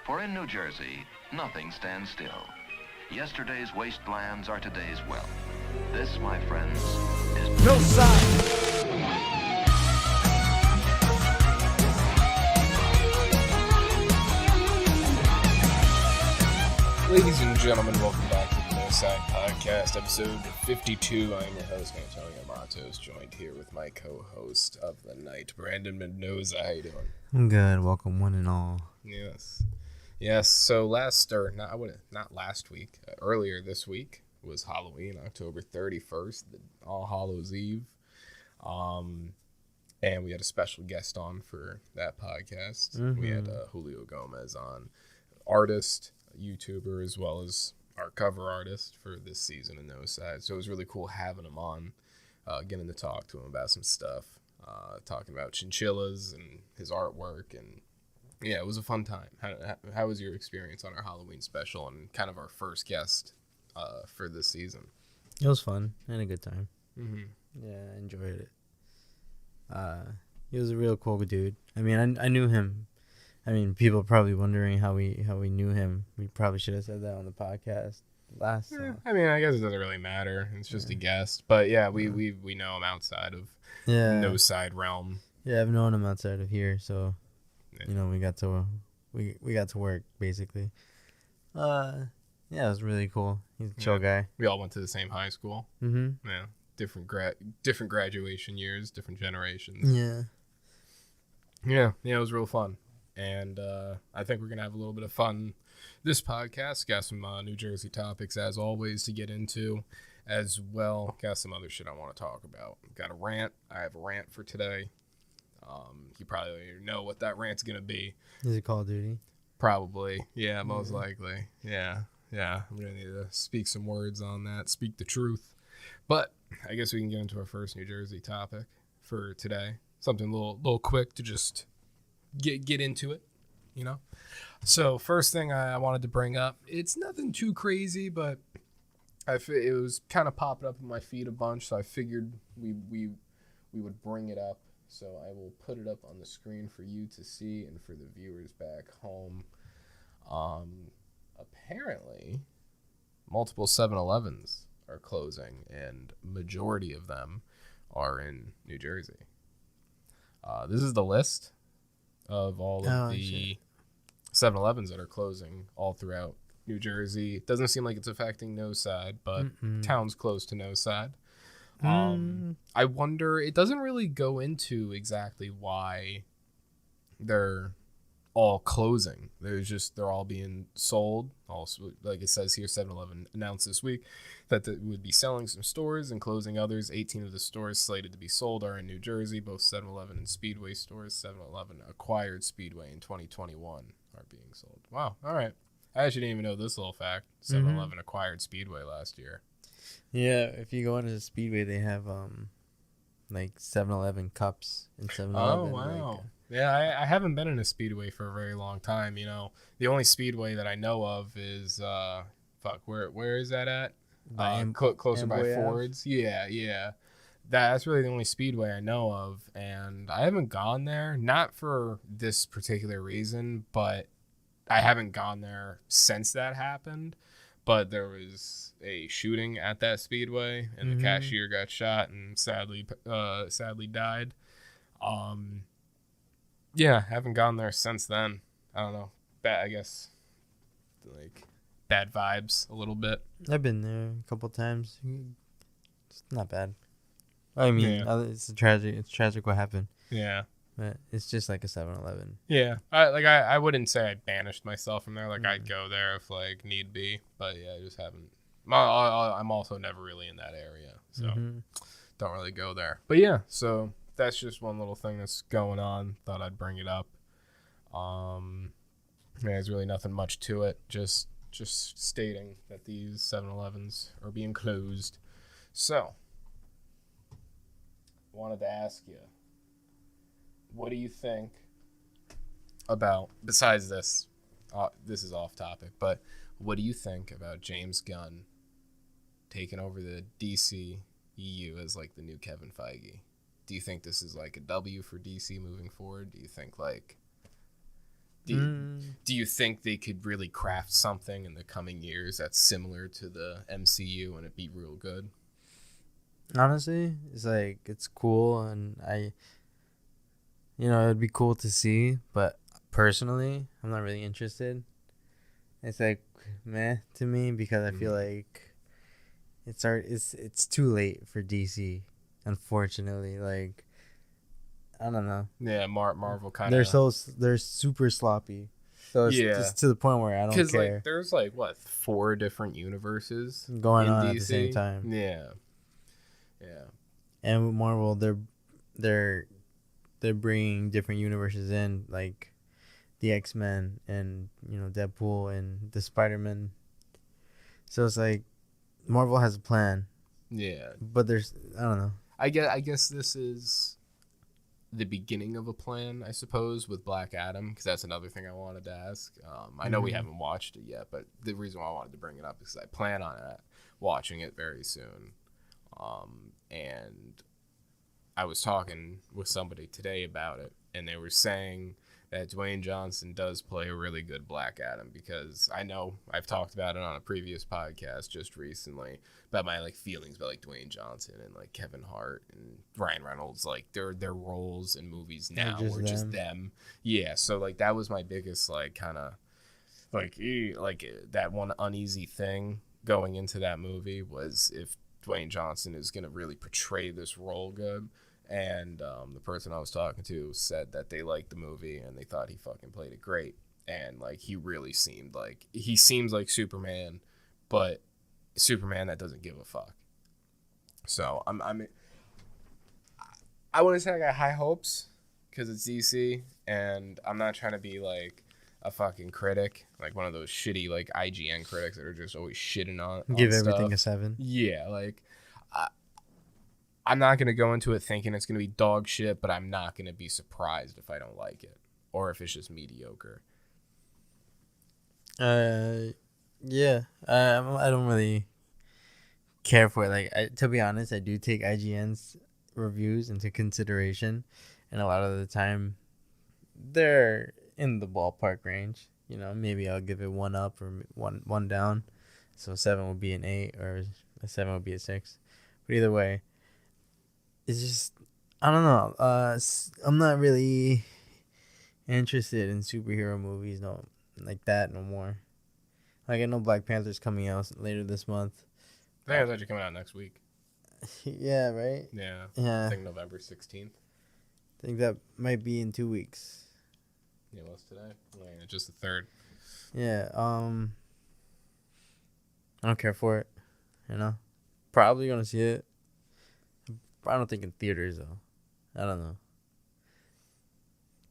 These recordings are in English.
For in New Jersey, nothing stands still. Yesterday's wastelands are today's wealth. This, my friends, is Noside. Ladies and gentlemen, welcome back to the Noside Podcast, episode 52. I'm your host, Antonio Matos, joined here with my co-host of the night, Brandon Mendoza. How you doing? I'm good. Welcome, one and all. Yes. So not last week. Earlier this week was Halloween, October 31st, All Hallows Eve. And we had a special guest on for that podcast. Mm-hmm. We had Julio Gomez on, artist, YouTuber, as well as our cover artist for this season of Noside. So it was really cool having him on, getting to talk to him about some stuff, talking about chinchillas and his artwork. And yeah, it was a fun time. How was your experience on our Halloween special and kind of our first guest for this season? It was fun. I had a good time. Mm-hmm. Yeah, I enjoyed it. He was a real cool dude. I mean, I knew him. I mean, people are probably wondering how we knew him. We probably should have said that on the podcast last time. I mean, I guess it doesn't really matter. It's just a guest. But yeah, we know him outside of Noside realm. Yeah, I've known him outside of here, so you know, we got to work basically. Yeah, it was really cool. He's a chill guy. We all went to the same high school. Mm-hmm. Yeah, different graduation years, different generations. Yeah, it was real fun. And I think we're going to have a little bit of fun this podcast. Got some New Jersey topics, as always, to get into as well. Got some other shit I want to talk about. Got a rant. I have a rant for today. You probably know what that rant's going to be. Is it Call of Duty? Probably. Yeah, most likely. Yeah. I'm going to need to speak some words on that, speak the truth. But I guess we can get into our first New Jersey topic for today. Something a little quick to just get into it, you know. So first thing I wanted to bring up, it's nothing too crazy, but it was kind of popping up in my feed a bunch, so I figured we would bring it up. So I will put it up on the screen for you to see and for the viewers back home. Apparently, multiple 7-Elevens are closing, and majority of them are in New Jersey. This is the list of all of the 7-Elevens that are closing all throughout New Jersey. It doesn't seem like it's affecting Noside, but town's close to Noside. I wonder, it doesn't really go into exactly why they're all closing. They're all being sold. Also, like it says here, 7-Eleven announced this week that they would be selling some stores and closing others. 18 of the stores slated to be sold are in New Jersey. Both 7-Eleven and Speedway stores. 7-Eleven acquired Speedway in 2021 are being sold. Wow. All right. I actually didn't even know this little fact. 7-Eleven acquired Speedway last year. Yeah, if you go into the Speedway, they have like 7-Eleven cups and 7-Eleven. Oh, wow. Yeah, I haven't been in a Speedway for a very long time. You know, the only Speedway that I know of is where is that at? Closer by Ford's. Yeah. That's really the only Speedway I know of, and I haven't gone there, not for this particular reason, but I haven't gone there since that happened. But there was a shooting at that Speedway, and the cashier got shot and sadly died. Yeah, haven't gone there since then. I don't know. I guess, like, bad vibes a little bit. I've been there a couple times. It's not bad. I mean, it's tragic what happened. Yeah. But it's just like a 7-Eleven. Yeah. I wouldn't say I banished myself from there. Like, I'd go there if, like, need be. But, yeah, I just haven't. I'm also never really in that area. So, don't really go there. But, yeah, so that's just one little thing that's going on. Thought I'd bring it up. There's really nothing much to it. Just stating that these 7-Elevens are being closed. So, wanted to ask you, what do you think about, besides this, this is off topic, but what do you think about James Gunn taking over the DC EU as like the new Kevin Feige? Do you think this is like a W for DC moving forward? Do you think like Do you think they could really craft something in the coming years that's similar to the MCU and it be real good? Honestly, it's like, it's cool, and it'd be cool to see, but personally, I'm not really interested. It's like, meh to me, because I feel like it's too late for DC, unfortunately. Like, I don't know. Yeah, Marvel kind of. They're super sloppy. So it's just to the point where I don't care. Because like there's like 4 different universes going in on DC? At the same time. Yeah. And with Marvel, they're bringing different universes in, like the X-Men and Deadpool and the Spider-Man. So it's like Marvel has a plan. Yeah. But I don't know. I guess this is the beginning of a plan, I suppose, with Black Adam, because that's another thing I wanted to ask. I know we haven't watched it yet, but the reason why I wanted to bring it up is I plan on watching it very soon. And I was talking with somebody today about it, and they were saying that Dwayne Johnson does play a really good Black Adam, because I know I've talked about it on a previous podcast just recently about my feelings about Dwayne Johnson and Kevin Hart and Ryan Reynolds, their roles in movies now were just them. Yeah, so that was my biggest kind of that one uneasy thing going into that movie was if Dwayne Johnson is going to really portray this role good. And the person I was talking to said that they liked the movie and they thought he fucking played it great. And he really seems like Superman, but Superman that doesn't give a fuck. So I wouldn't say I got high hopes because it's DC, and I'm not trying to be a fucking critic, one of those shitty IGN critics that are just always shitting on Give stuff. everything a 7. Yeah, I'm not going to go into it thinking it's going to be dog shit, but I'm not going to be surprised if I don't like it or if it's just mediocre. Yeah. I don't really care for it. To be honest, I do take IGN's reviews into consideration, and a lot of the time they're in the ballpark range. Maybe I'll give it 1 up or one down. So 7 would be an 8, or a 7 would be a 6. But either way, it's just, I don't know. I'm not really interested in superhero movies no more. I know Black Panther's coming out later this month. I think it's actually coming out next week. Yeah, right? Yeah. Yeah. I think November 16th. I think that might be in 2 weeks. Yeah, what's today? Yeah, just the 3rd. Yeah. I don't care for it. Probably gonna see it. I don't think in theaters though. I don't know.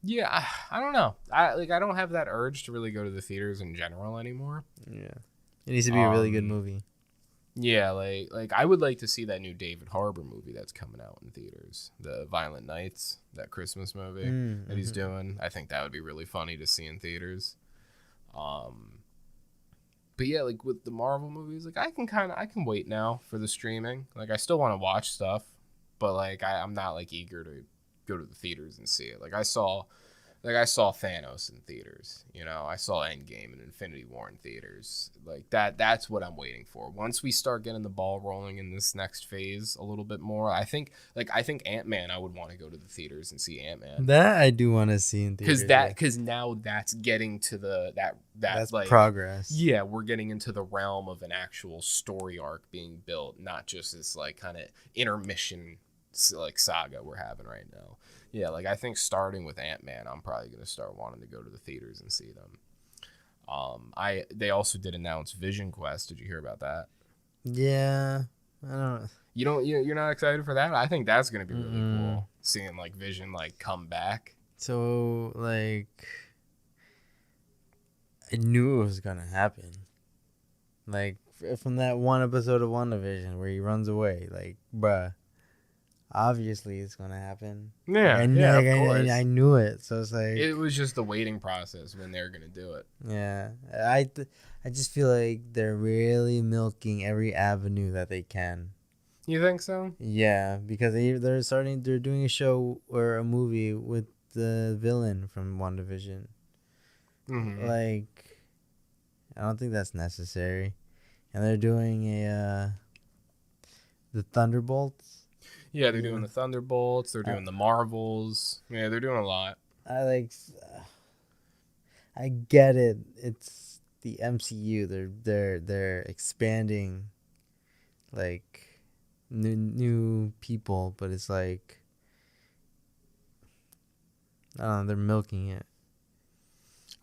Yeah, I don't know. I don't have that urge to really go to the theaters in general anymore. Yeah, it needs to be a really good movie. Yeah, I would like to see that new David Harbour movie that's coming out in theaters, the Violent Nights, that Christmas movie that he's doing. I think that would be really funny to see in theaters. But yeah, with the Marvel movies, I can wait now for the streaming. I still want to watch stuff, but I'm not eager to go to the theaters and see it. I saw Thanos in theaters. I saw Endgame and Infinity War in theaters. That's what I'm waiting for. Once we start getting the ball rolling in this next phase a little bit more, I think Ant-Man, I would want to go to the theaters and see Ant-Man. That I do want to see in theaters. Because now that's getting to that's progress. Yeah, we're getting into the realm of an actual story arc being built, not just this kind of intermission saga we're having right now. Yeah, I think starting with Ant-Man, I'm probably gonna start wanting to go to the theaters and see them. They also did announce Vision Quest. Did you hear about that? Yeah, I don't. You're not excited for that? I think that's gonna be really cool. Seeing Vision come back. So I knew it was gonna happen. From that one episode of WandaVision where he runs away, bruh. Obviously, it's gonna happen. Yeah, of course. I knew it, so it's it was just the waiting process when they're gonna do it. Yeah, I just feel like they're really milking every avenue that they can. You think so? Yeah, because they're doing a show or a movie with the villain from WandaVision. Mm-hmm. Like, I don't think that's necessary. And they're doing the Thunderbolts. Yeah, they're doing the Thunderbolts. They're doing the Marvels. Yeah, they're doing a lot. I get it. It's the MCU. They're expanding, like, new people, but it's like, I don't know, they're milking it.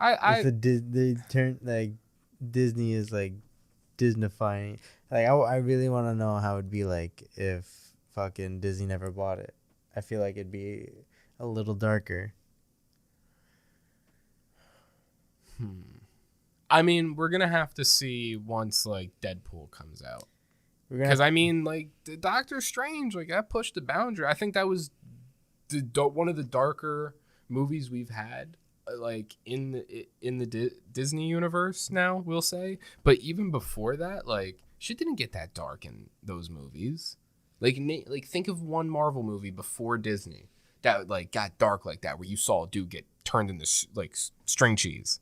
They turn, like, Disney is like Disneyfying. Like, I really want to know how it'd be like if fucking Disney never bought it. I feel like it'd be a little darker. I mean, we're gonna have to see once like Deadpool comes out, because I mean, like the Doctor Strange, like that pushed the boundary. I think that was one of the darker movies we've had, like in the Disney universe now, we'll say. But even before that, like shit didn't get that dark in those movies. Like think of one Marvel movie before Disney that like got dark like that, where you saw a dude get turned into like string cheese.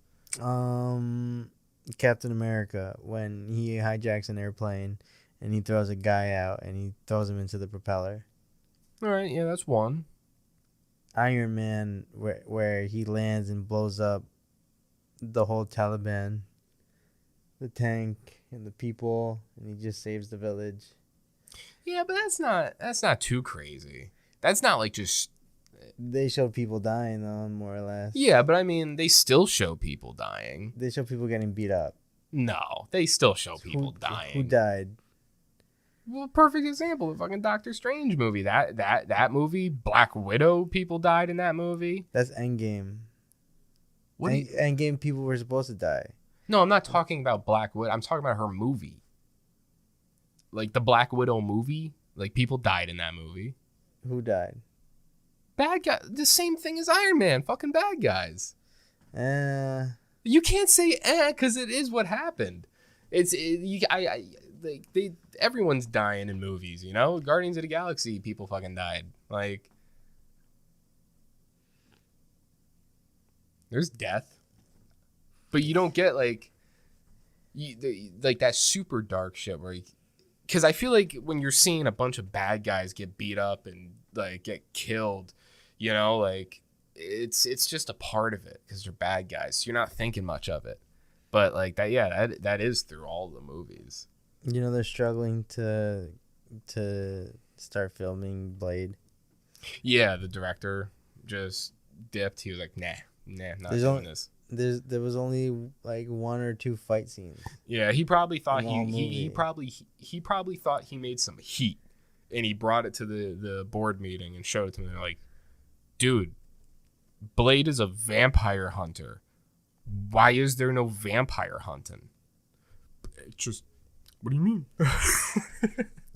Captain America, when he hijacks an airplane and he throws a guy out and he throws him into the propeller. All right, yeah, that's one. Iron Man, where he lands and blows up the whole Taliban, the tank and the people, and he just saves the village. Yeah, but that's not too crazy. That's not like just. They show people dying, though, more or less. Yeah, but I mean, they still show people dying. They show people getting beat up. No, they still show people dying. Who died? Well, perfect example, the fucking Doctor Strange movie. That movie, Black Widow, people died in that movie. That's Endgame. What? Endgame people were supposed to die. No, I'm not talking about Black Widow. I'm talking about her movie. Like the Black Widow movie. Like people died in that movie. Who died? Bad guy. The same thing as Iron Man. Fucking bad guys. You can't say because it is what happened. Everyone's dying in movies, you know? Guardians of the Galaxy, people fucking died. Like, there's death. But you don't get, like that super dark shit where because I feel like when you're seeing a bunch of bad guys get beat up and, like, get killed, you know, like, it's just a part of it because they're bad guys. So you're not thinking much of it. But, like, that is through all the movies. You know, they're struggling to start filming Blade. Yeah, the director just dipped. He was like, nah, not doing this. There was only like 1 or 2 fight scenes. Yeah, he probably thought he probably thought he made some heat, and he brought it to the board meeting and showed it to them. They're like, dude, Blade is a vampire hunter. Why is there no vampire hunting? It's just, what do you mean?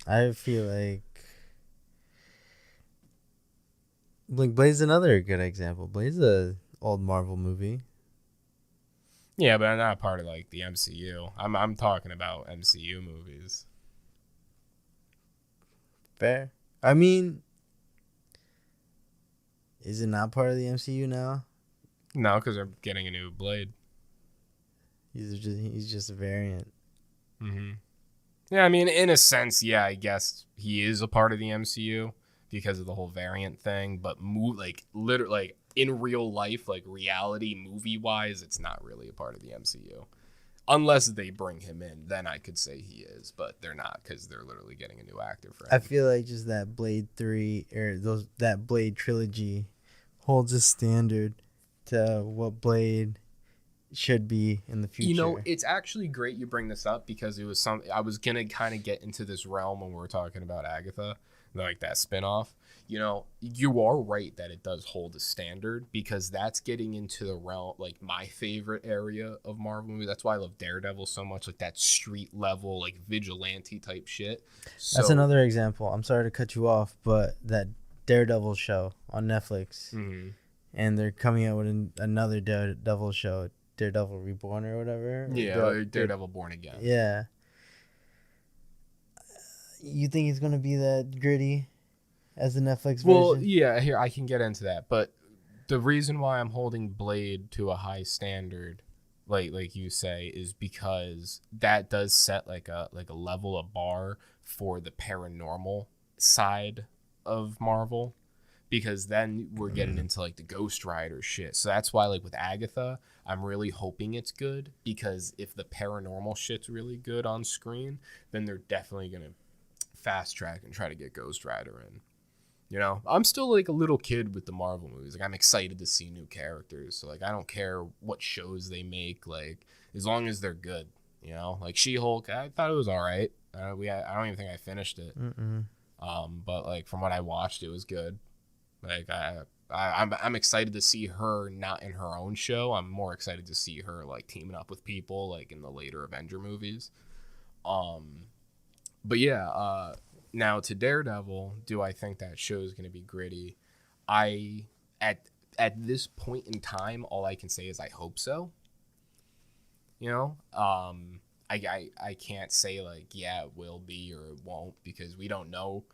I feel like Blade's another good example. Blade's a old Marvel movie. Yeah, but I'm not part of like the MCU. I'm talking about MCU movies. Fair. I mean, is it not part of the MCU now? No, because they're getting a new Blade. He's just a variant. Mm-hmm. Yeah, I mean, in a sense, yeah, I guess he is a part of the MCU because of the whole variant thing. But literally, like in real life, like reality movie wise, it's not really a part of the MCU. Unless they bring him in, then I could say he is, but they're not because they're literally getting a new actor for him. I feel like just that Blade 3 or that Blade trilogy holds a standard to what Blade should be in the future. You know, it's actually great you bring this up because it was something I was gonna kind of get into this realm when we were talking about Agatha, like that spinoff. You know, you are right that it does hold a standard because that's getting into the realm, like my favorite area of Marvel movies. That's why I love Daredevil so much, like that street level, like vigilante type shit. So, that's another example. I'm sorry to cut you off, but that Daredevil show on Netflix, and they're coming out with another Daredevil show, Daredevil Reborn or whatever. Yeah, Daredevil Born Again. Yeah. You think it's gonna be that gritty as the Netflix version? Well, yeah, here I can get into that, but the reason why I'm holding Blade to a high standard, like you say, is because that does set like a level of bar for the paranormal side of Marvel, because then we're getting into like the Ghost Rider shit. So that's why, like with Agatha, I'm really hoping it's good, because if the paranormal shit's really good on screen, then they're definitely gonna fast track and try to get Ghost Rider in. You know, I'm still like a little kid with the Marvel movies. Like, I'm excited to see new characters. So like, I don't care what shows they make, like as long as they're good. You know, like She-Hulk, I thought it was all right. I don't even think I finished it. But like from what I watched, it was good. Like I'm excited to see her not in her own show. I'm more excited to see her like teaming up with people like in the later Avenger movies. But yeah, now to Daredevil, do I think that show is going to be gritty? At this point in time, all I can say is I hope so. You know, I can't say like, yeah, it will be or it won't, because we don't know.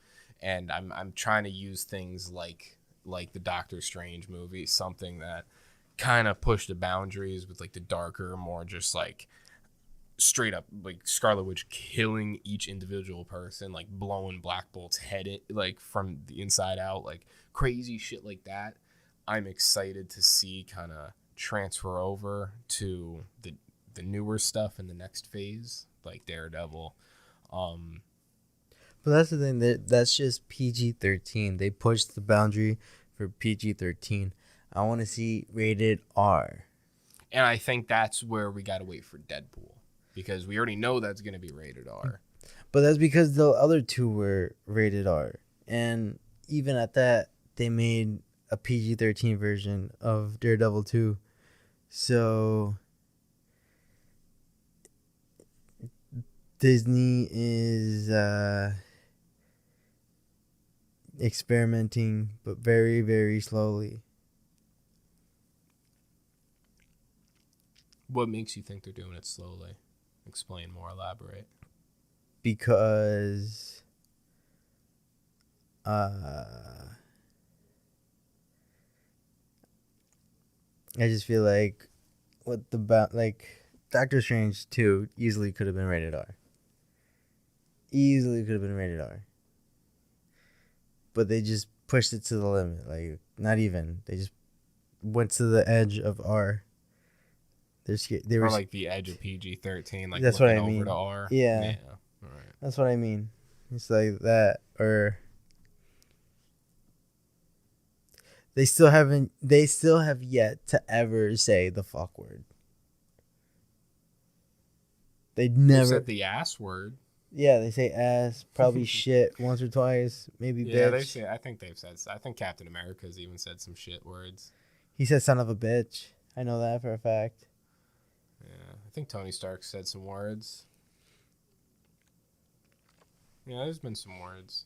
And I'm trying to use things like the Doctor Strange movie, something that kind of pushed the boundaries with like the darker, more just like straight up like Scarlet Witch killing each individual person, like blowing Black Bolt's head in, like from the inside out, like crazy shit like that. I'm excited to see kind of transfer over to the newer stuff in the next phase, like Daredevil. But that's the thing, that's just PG-13. They pushed the boundary for PG-13. I want to see rated R. And I think that's where we got to wait for Deadpool, because we already know that's going to be rated R. But that's because the other two were rated R. And even at that, they made a PG-13 version of Daredevil 2. So Disney is experimenting, but very, very slowly. What makes you think they're doing it slowly? Explain more, elaborate. Because I just feel like Doctor Strange 2 easily could have been rated R. Easily could have been rated R. But they just pushed it to the limit. Like, not even. They just went to the edge of R. They were like the edge of PG-13, like that's looking what I mean. over to R. Yeah. All right. That's what I mean. It's like that, or they still have yet to ever say the fuck word. They never said the ass word. Yeah, they say ass, probably shit once or twice, maybe Yeah, bitch. they say. I think Captain America's even said some shit words. He said son of a bitch. I know that for a fact. Yeah, I think Tony Stark said some words. Yeah, there's been some words.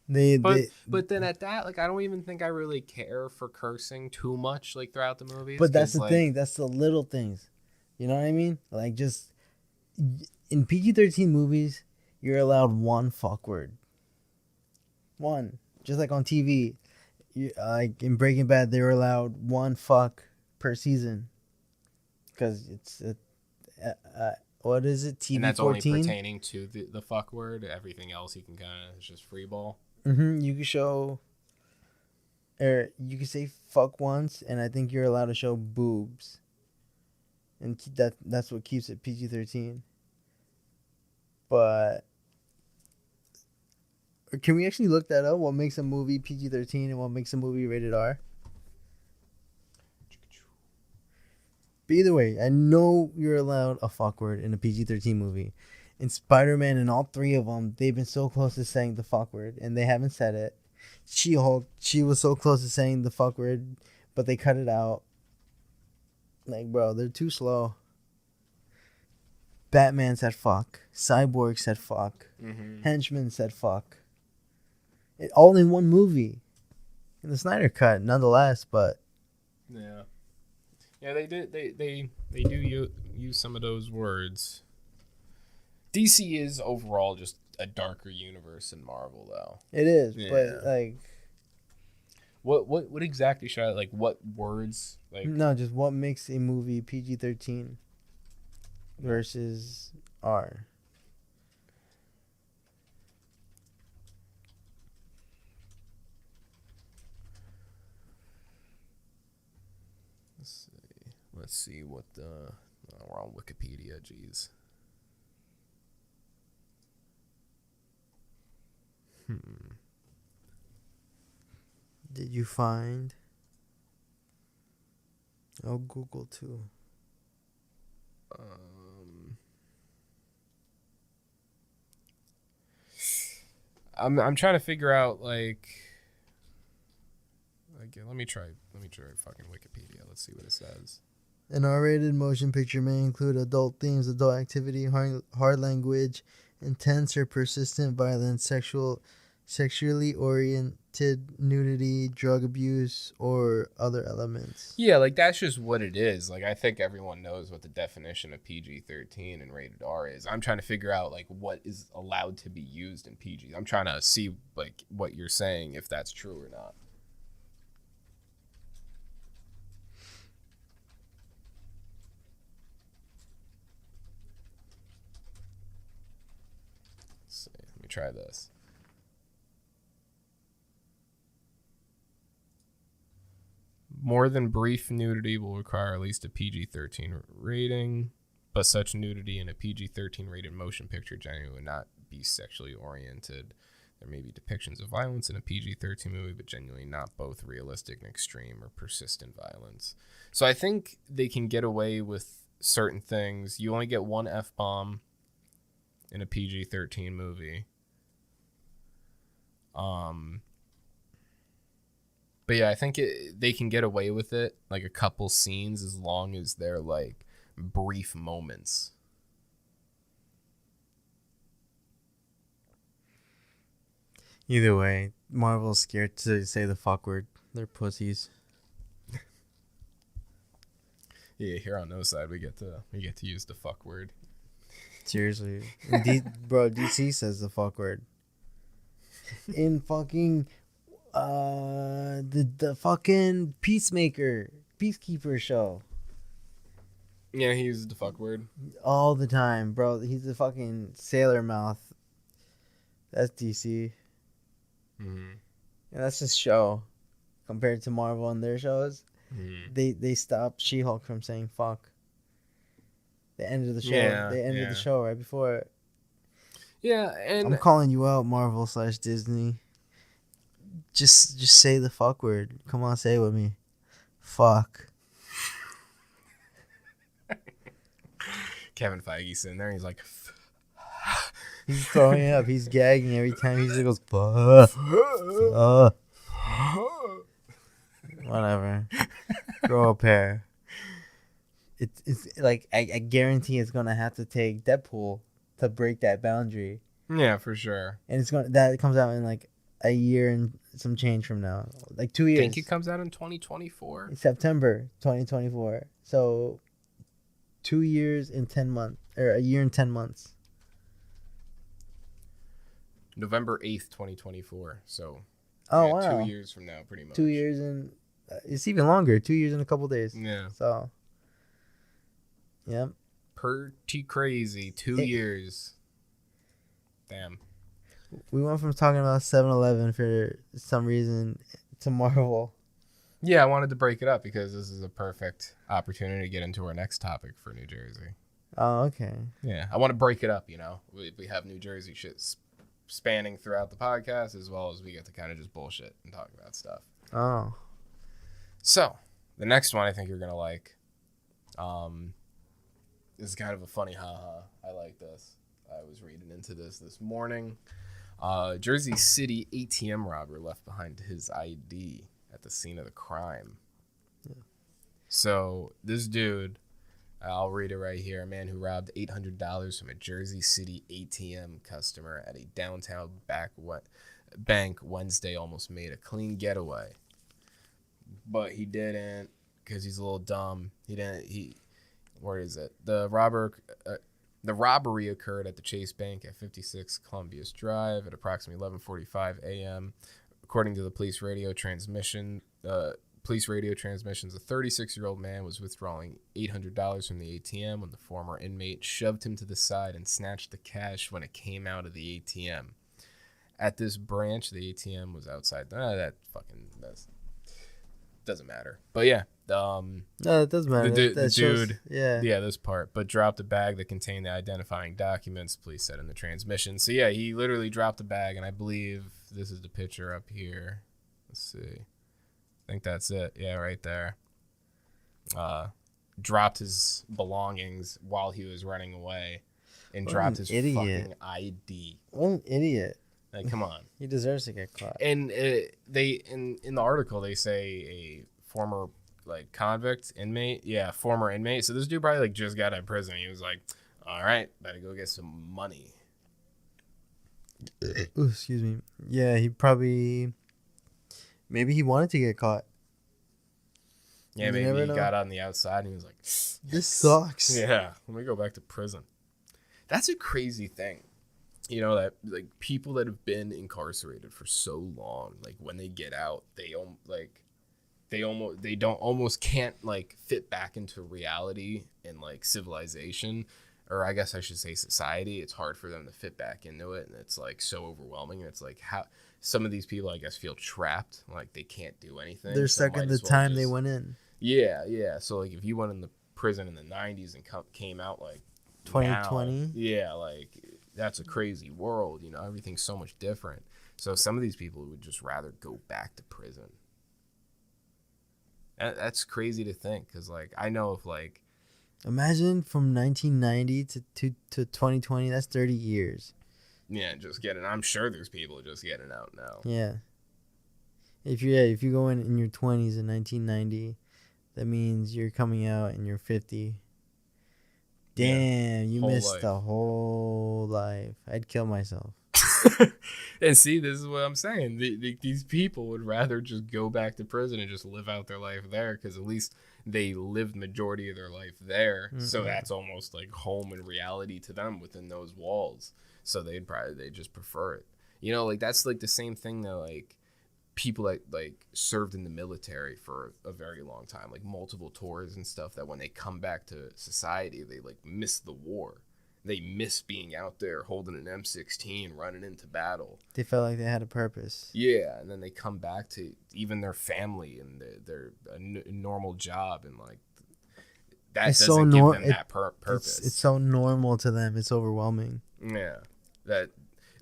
But then at that, like, I don't even think I really care for cursing too much, like, throughout the movies. But that's the thing. That's the little things. You know what I mean? Like, just in PG-13 movies, you're allowed one fuck word. One. Just like on TV. Like in Breaking Bad, they were allowed one fuck per season. Because it's what is it? TV 14? And that's only pertaining to the fuck word. Everything else you can kind of, it's just free ball. You can show, or you can say fuck once, and I think you're allowed to show boobs. And that's what keeps it PG-13. But can we actually look that up? What makes a movie PG-13 and what makes a movie rated R? But either way, I know you're allowed a fuck word in a PG-13 movie. In Spider-Man and all three of them, they've been so close to saying the fuck word, and they haven't said it. She-Hulk, she was so close to saying the fuck word, but they cut it out. Like, bro, they're too slow. Batman said fuck. Cyborg said fuck. Henchman said fuck. All in one movie. In the Snyder Cut, nonetheless, but... Yeah. Yeah, they do use some of those words. DC is overall just a darker universe than Marvel, though. It is, Yeah. but, like... What exactly should I like? What words like? No, just what makes a movie PG-13 versus R. Let's see what the. Oh, we're on Wikipedia. Jeez. Did you find? Oh, Google too. I'm trying to figure out like let me try fucking Wikipedia. Let's see what it says. An R-rated motion picture may include adult themes, adult activity, hard language, intense or persistent violence, sexually oriented nudity, drug abuse, or other elements. Yeah, like that's just what it is. Like I think everyone knows what the definition of PG-13 and rated R is. I'm trying to figure out like what is allowed to be used in PG. I'm trying to see like what you're saying, if that's true or not. Let's see. Let me try this. More than brief nudity will require at least a PG-13 rating, but such nudity in a PG-13 rated motion picture generally would not be sexually oriented. There may be depictions of violence in a PG-13 movie, but genuinely not both realistic and extreme or persistent violence. So I think they can get away with certain things. You only get one F-bomb in a PG-13 movie. But yeah, I think they can get away with it, like a couple scenes, as long as they're like brief moments. Either way, Marvel's scared to say the fuck word. They're pussies. Yeah, here on Noside, we get to use the fuck word. Seriously, bro, DC says the fuck word. In fucking the fucking Peacekeeper show. Yeah, he uses the fuck word all the time, bro. He's the fucking sailor mouth. That's DC. Mm-hmm. Yeah, that's just show compared to Marvel and their shows. Mm-hmm. They stopped She-Hulk from saying fuck. The end of the show. Yeah, they ended the show right before it. Yeah, and I'm calling you out, Marvel / Disney. Just say the fuck word. Come on, say it with me. Fuck. Kevin Feige's sitting there. He's like, he's throwing up. He's gagging every time he goes, fuck. Whatever. Grow a pair. It's like I guarantee it's gonna have to take Deadpool to break that boundary. Yeah, for sure. And that comes out in like a year and some change from now, like 2 years. I think it comes out in 2024. September 2024. So 2 years and 10 months, or a year and 10 months. November 8th, 2024. So oh, yeah, wow. 2 years from now, pretty much. 2 years and it's even longer. 2 years and a couple days. Yeah. So, yep. Pretty crazy. 2 years. Damn. We went from talking about 7-Eleven for some reason to Marvel. Yeah, I wanted to break it up because this is a perfect opportunity to get into our next topic for New Jersey. Oh, okay. Yeah, I want to break it up, you know. We have New Jersey shit spanning throughout the podcast, as well as we get to kind of just bullshit and talk about stuff. Oh. So, the next one I think you're going to like. This is kind of a funny haha. I like this. I was reading into this morning. Jersey City ATM robber left behind his ID at the scene of the crime. Yeah. So this dude, I'll read it right here. A man who robbed $800 from a Jersey City ATM customer at a downtown bank Wednesday almost made a clean getaway. But he didn't, because he's a little dumb. Where is it? The robbery occurred at the Chase Bank at 56 Columbia's Drive at approximately 11:45 a.m. According to the police radio transmissions, a 36-year-old man was withdrawing $800 from the ATM when the former inmate shoved him to the side and snatched the cash when it came out of the ATM. At this branch, the ATM was outside. That doesn't matter. But yeah, No, it doesn't matter. the shows, dude, yeah, this part, but dropped a bag that contained the identifying documents, police said in the transmission. So yeah, he literally dropped the bag, and I believe this is the picture up here. Let's see. I think that's it. Yeah, right there. Dropped his belongings while he was running away, and dropped his fucking ID. What an idiot! Like, come on. He deserves to get caught. And they in the article they say a former like convict inmate, former inmate. So this dude probably like just got out of prison. He was like, "All right, better go get some money." Ooh, excuse me. Yeah, maybe he wanted to get caught. Yeah, maybe he got on the outside and he was like, "This sucks." Yeah, let me go back to prison. That's a crazy thing. You know, that like people that have been incarcerated for so long, like when they get out, they almost can't like fit back into reality and like civilization, or I guess I should say society. It's hard for them to fit back into it, and it's like so overwhelming. And it's like how some of these people, I guess, feel trapped, like they can't do anything. They're stuck in the time they went in. Yeah. So like if you went in the prison in the 90s and came out like 2020, yeah, like that's a crazy world. You know, everything's so much different. So some of these people would just rather go back to prison. That's crazy to think, because like I know if like imagine from 1990 to 2020, that's 30 years. Yeah, just getting. I'm sure there's people just getting out now. Yeah. If you go in your 20s in 1990, that means you're coming out and you're 50. Damn, you missed the whole life. I'd kill myself. And see, this is what I'm saying. These people would rather just go back to prison and just live out their life there, because at least they lived majority of their life there. Mm-hmm. So that's almost like home and reality to them within those walls. So they just prefer it. You know, like that's like the same thing that like people that like served in the military for a very long time, like multiple tours and stuff, that when they come back to society, they like miss the war. They miss being out there holding an M16, running into battle. They felt like they had a purpose. Yeah, and then they come back to even their family and their normal job, and like that it's doesn't give them that purpose. It's so normal to them. It's overwhelming. Yeah, that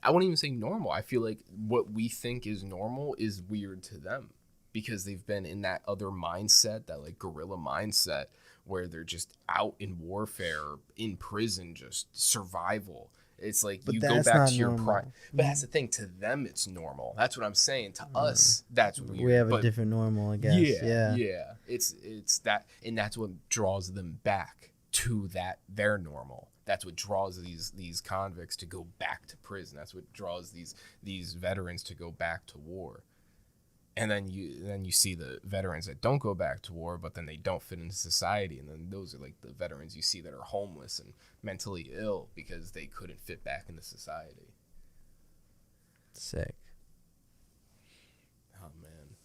I wouldn't even say normal. I feel like what we think is normal is weird to them, because they've been in that other mindset, that like guerrilla mindset, where they're just out in warfare, in prison, just survival. It's like you go back to your prime. But that's the thing. To them, it's normal. That's what I'm saying. To us, that's weird. We have a different normal, I guess. Yeah. It's that, and that's what draws them back to their normal. That's what draws these convicts to go back to prison. That's what draws these veterans to go back to war. And then you see the veterans that don't go back to war, but then they don't fit into society. And then those are like the veterans you see that are homeless and mentally ill because they couldn't fit back into society. Sick. Oh man.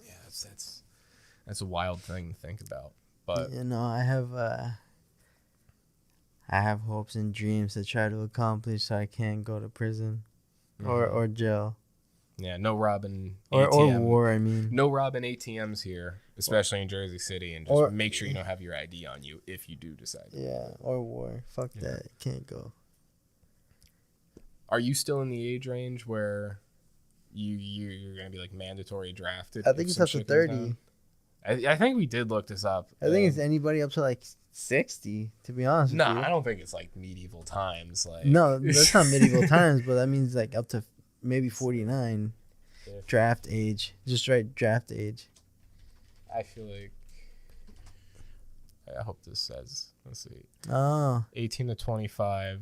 Yeah, that's a wild thing to think about. But you know, I have hopes and dreams to try to accomplish, so I can't go to prison or jail. Yeah, no robbing or war. I mean, no robbing ATMs here, especially in Jersey City, and just make sure you don't have your ID on you if you do decide. Yeah, or war. Fuck that. Can't go. Are you still in the age range where you're gonna be like mandatory drafted? I think it's up to 30. I think we did look this up. I think it's anybody up to like 60. To be honest. No, I don't think it's like medieval times. Like no, that's not medieval times, but that means like up to maybe 49 draft age. Just write draft age. I feel like I hope this says, let's see. 18 to 25.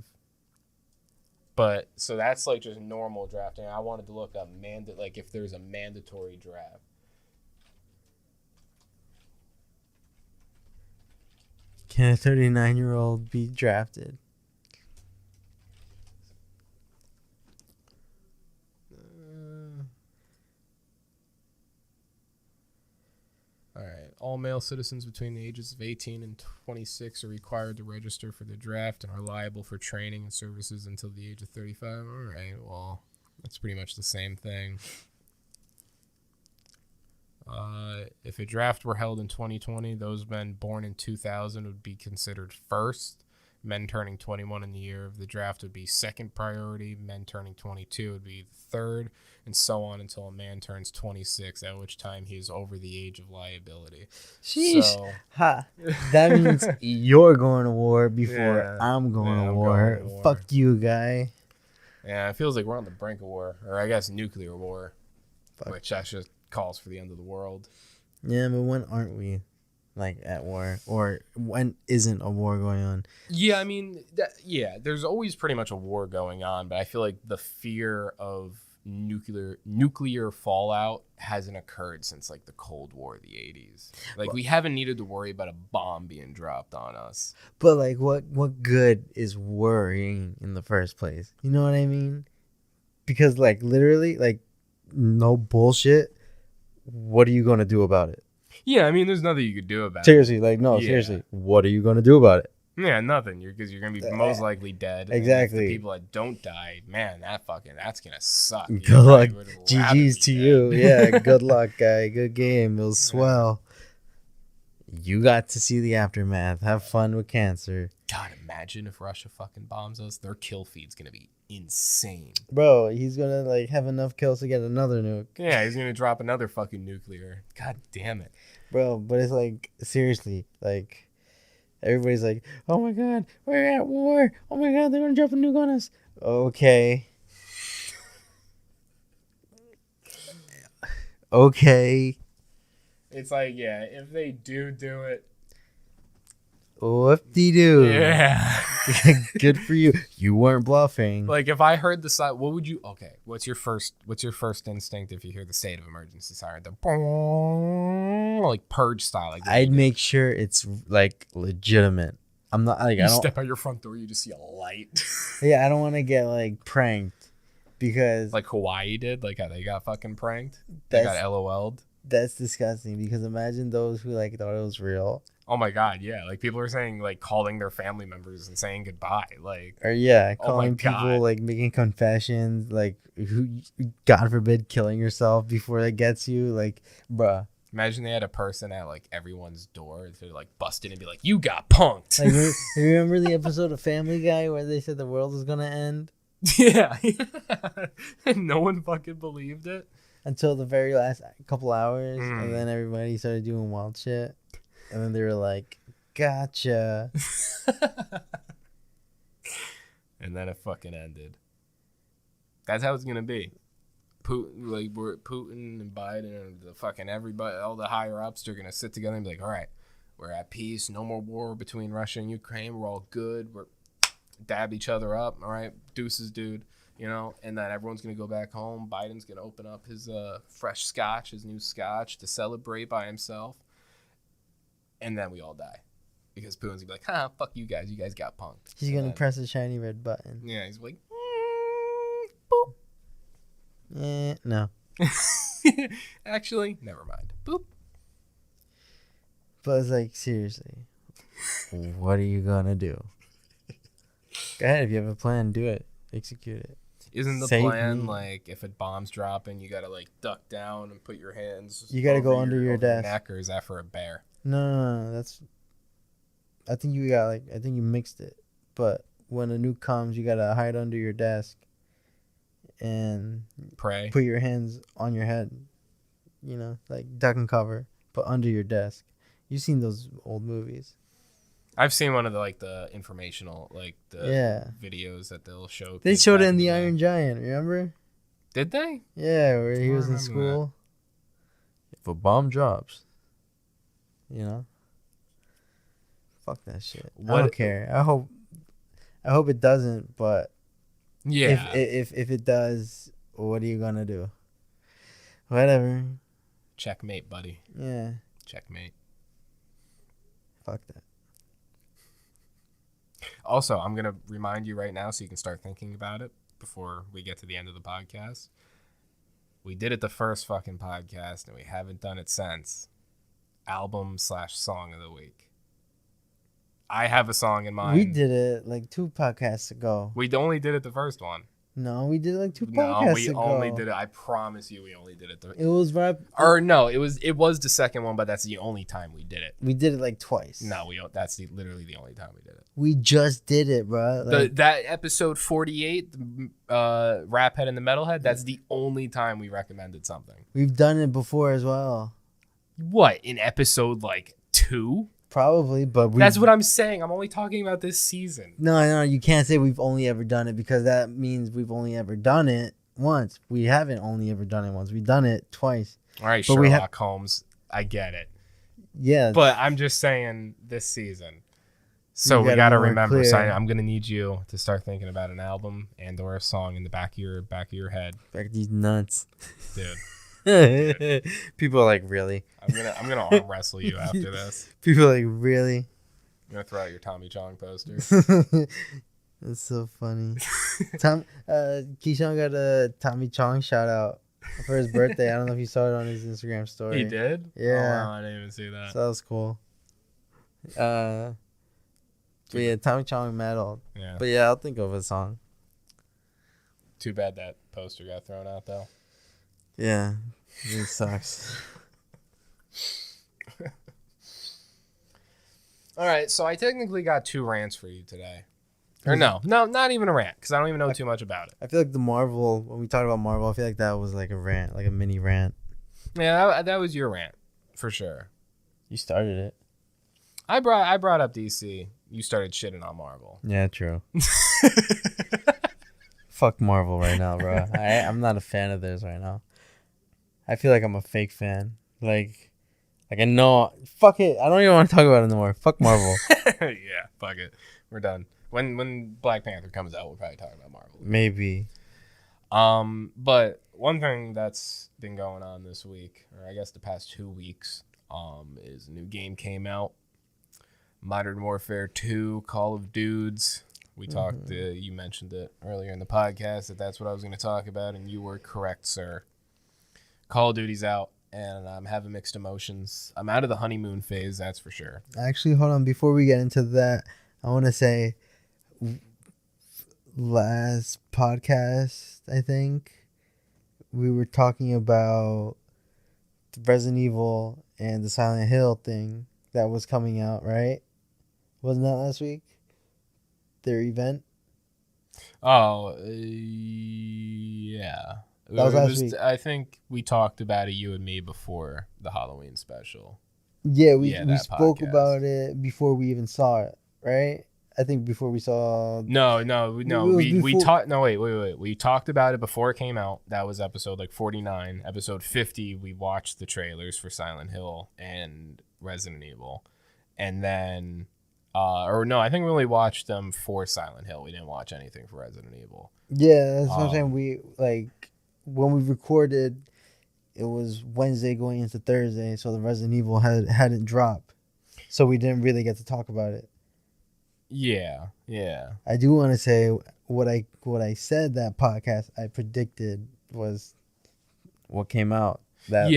But so that's like just normal drafting. I wanted to look up like if there's a mandatory draft. Can a 39-year-old be drafted? all male citizens between the ages of 18 and 26 are required to register for the draft and are liable for training and services until the age of 35. All right, well, that's pretty much the same thing. If a draft were held in 2020, those men born in 2000 would be considered first. Men turning 21 in the year of the draft would be second priority. Men turning 22 would be third, and so on until a man turns 26, at which time he is over the age of liability. Sheesh. So, That means you're going to war before Yeah. I'm going to I'm war. going to war. Fuck you, guy. Yeah, it feels like we're on the brink of war, or I guess nuclear war, Fuck. which that just calls for the end of the world. Yeah, but when aren't we, like, at war? Or when isn't a war going on? Yeah, I mean, there's always pretty much a war going on, but I feel like the fear of nuclear fallout hasn't occurred since like the Cold War of the 80s. Like, we haven't needed to worry about a bomb being dropped on us. But, like, what good is worrying in the first place? You know what I mean? Because, like, literally, like, no bullshit. What are you going to do about it? Yeah, I mean, there's nothing you could do about Seriously, like, no, Yeah. seriously. What are you going to do about it? it. Yeah, nothing. Because you're going to be most likely dead. And Exactly. if the people that don't die, man, that's going to suck. Good luck. GG's GG's to you. Yeah, good luck, guy. Good game. It was swell. You got to see the aftermath. Have fun with cancer. God, imagine if Russia fucking bombs us. Their kill feed's going to be insane. Bro, he's going to, like, have enough kills to get another nuke. Yeah, he's going to drop another fucking nuclear. God damn it. Bro, but it's like, seriously, like, everybody's like, oh my god, we're at war. Oh my god, they're going to drop a nuke on us. Okay. Okay. It's like, yeah, if they do it, Whoop-de-doo. yeah. Good for you. You weren't bluffing. Like, if I heard the side, what would you? Okay, what's your first instinct if you hear the state of emergency siren? The boom, like purge style. Like I'd make sure it's, like, legitimate. I'm not, like, you I don't. step out your front door, you just see a light, Yeah, I don't want to get, like, pranked because like Hawaii did, like how they got fucking pranked. They got LOL'd. that's disgusting. Because imagine those who, like, thought it was real. Oh my god, yeah. Like, people are saying, like, calling their family members and saying goodbye. Like, Or yeah, Oh my calling people, God. like, making confessions, like, who, God forbid, killing yourself before that gets you, like, bruh. imagine they had a person at like everyone's door to like bust in and be like, "You got punked." Like, you remember the episode of Family Guy where they said the world was gonna end Yeah. And no one fucking believed it. until the very last couple hours, Mm. and then everybody started doing wild shit, and then they were like, "Gotcha." And then it fucking ended. That's how it's gonna be. Putin, like, we're Putin and Biden and the fucking everybody, all the higher ups, they're gonna sit together and be like, all right, we're at peace, no more war between Russia and Ukraine, we're all good, we're dab each other up, all right, deuces, dude, you know, and then everyone's gonna go back home. Biden's gonna open up his fresh scotch, his new scotch, to celebrate by himself, and then we all die. Because Putin's gonna be like, fuck you guys got punked. He's And gonna then- press the shiny red button. Yeah, he's like, boop. No. Actually, never mind. Boop. But it's like, seriously, what are you gonna do? Go ahead, if you have a plan, do it. Execute it. Isn't the Save plan me. like if a bomb's dropping, you gotta like duck down and put your hands? You gotta go over under your over desk. neck, or is that for a bear? No, that's. I think you got I think you mixed it. But when a nuke comes, you gotta hide under your desk and Pray. put your hands on your head. You know, like duck and cover, but under your desk. You've seen those old movies. I've seen one of the like the informational like the Yeah. videos that they'll show. They kids showed it back in The day. Iron Giant, remember? Did they? Yeah, where he I was in remember school. If a bomb drops, you know? Fuck that shit. I What- don't care. I hope it doesn't, but Yeah. if it does, what are you gonna do? Whatever. Checkmate, buddy. Yeah. Checkmate. Fuck that. Also, I'm gonna remind you right now so you can start thinking about it before we get to the end of the podcast. We did it the first fucking podcast and we haven't done it since. album/song of the week. I have a song in mind. We did it like 2 podcasts ago. We only did it the first one. No, we did it like 2 podcasts ago. No, we only did it. I promise you, we only did it. It was right. Or no, it was the second one, but that's the only time we did it. We did it like twice. No, that's literally the only time we did it. We just did it, bro. Like, That episode 48, Rap Head and the Metalhead, that's the only time we recommended something. we've done it before as well. What, in episode like 2? Probably, but That's what I'm saying. I'm only talking about this season. No, you can't say we've only ever done it because that means we've only ever done it once. We haven't only ever done it once. We've done it twice. All right, But Sherlock Holmes, I get it. Yeah. But I'm just saying this season. So we gotta got to be more remember, clear. Simon, I'm going to need you to start thinking about an album and or a song in the back of your head. Back these nuts. Dude, People are like, really? I'm gonna arm wrestle you after this. People are like, really? I'm going to throw out your Tommy Chong poster. That's so funny. Keyshawn got a Tommy Chong shout out for his birthday. I don't know if you saw it on his Instagram story. He did? Yeah. Oh, wow, I didn't even see that. So that was cool. But yeah, Tommy Chong metal. Yeah. But yeah, I'll think of a song. Too bad that poster got thrown out, though. Yeah, it sucks. All right, so I technically got 2 rants for you today. Or no, not even a rant, because I don't even know too much about it. I feel like when we talked about Marvel, I feel like that was like a rant, like a mini rant. Yeah, that was your rant, for sure. You started it. I brought up DC. You started shitting on Marvel. Yeah, true. Fuck Marvel right now, bro. I'm not a fan of theirs right now. I feel like I'm a fake fan. Like I know. Fuck it. I don't even want to talk about it anymore. Fuck Marvel. Yeah, fuck it. We're done. When Black Panther comes out, we'll probably talk about Marvel. Maybe. But one thing that's been going on this week, or I guess the past 2 weeks, is a new game came out. Modern Warfare 2, Call of Dudes. We talked, you mentioned it earlier in the podcast that's what I was going to talk about, and you were correct, sir. Call of Duty's out, and I'm having mixed emotions. I'm out of the honeymoon phase, that's for sure. Actually, hold on. Before we get into that, I want to say last podcast, I think, we were talking about the Resident Evil and the Silent Hill thing that was coming out, right? Wasn't that last week? Their event? Oh, yeah. That was last week. I think we talked about it, you and me, before the Halloween special. Yeah, we spoke podcast. about it before we even saw it, right? I think before we saw... No. We talked... No, wait. We talked about it before it came out. That was episode 49. Episode 50, we watched the trailers for Silent Hill and Resident Evil. And then... I think we only watched them for Silent Hill. We didn't watch anything for Resident Evil. Yeah, that's what I'm saying. We, when we recorded, it was Wednesday going into Thursday, so the Resident Evil hadn't dropped. So we didn't really get to talk about it. Yeah. I do want to say what I said that podcast I predicted was what came out. That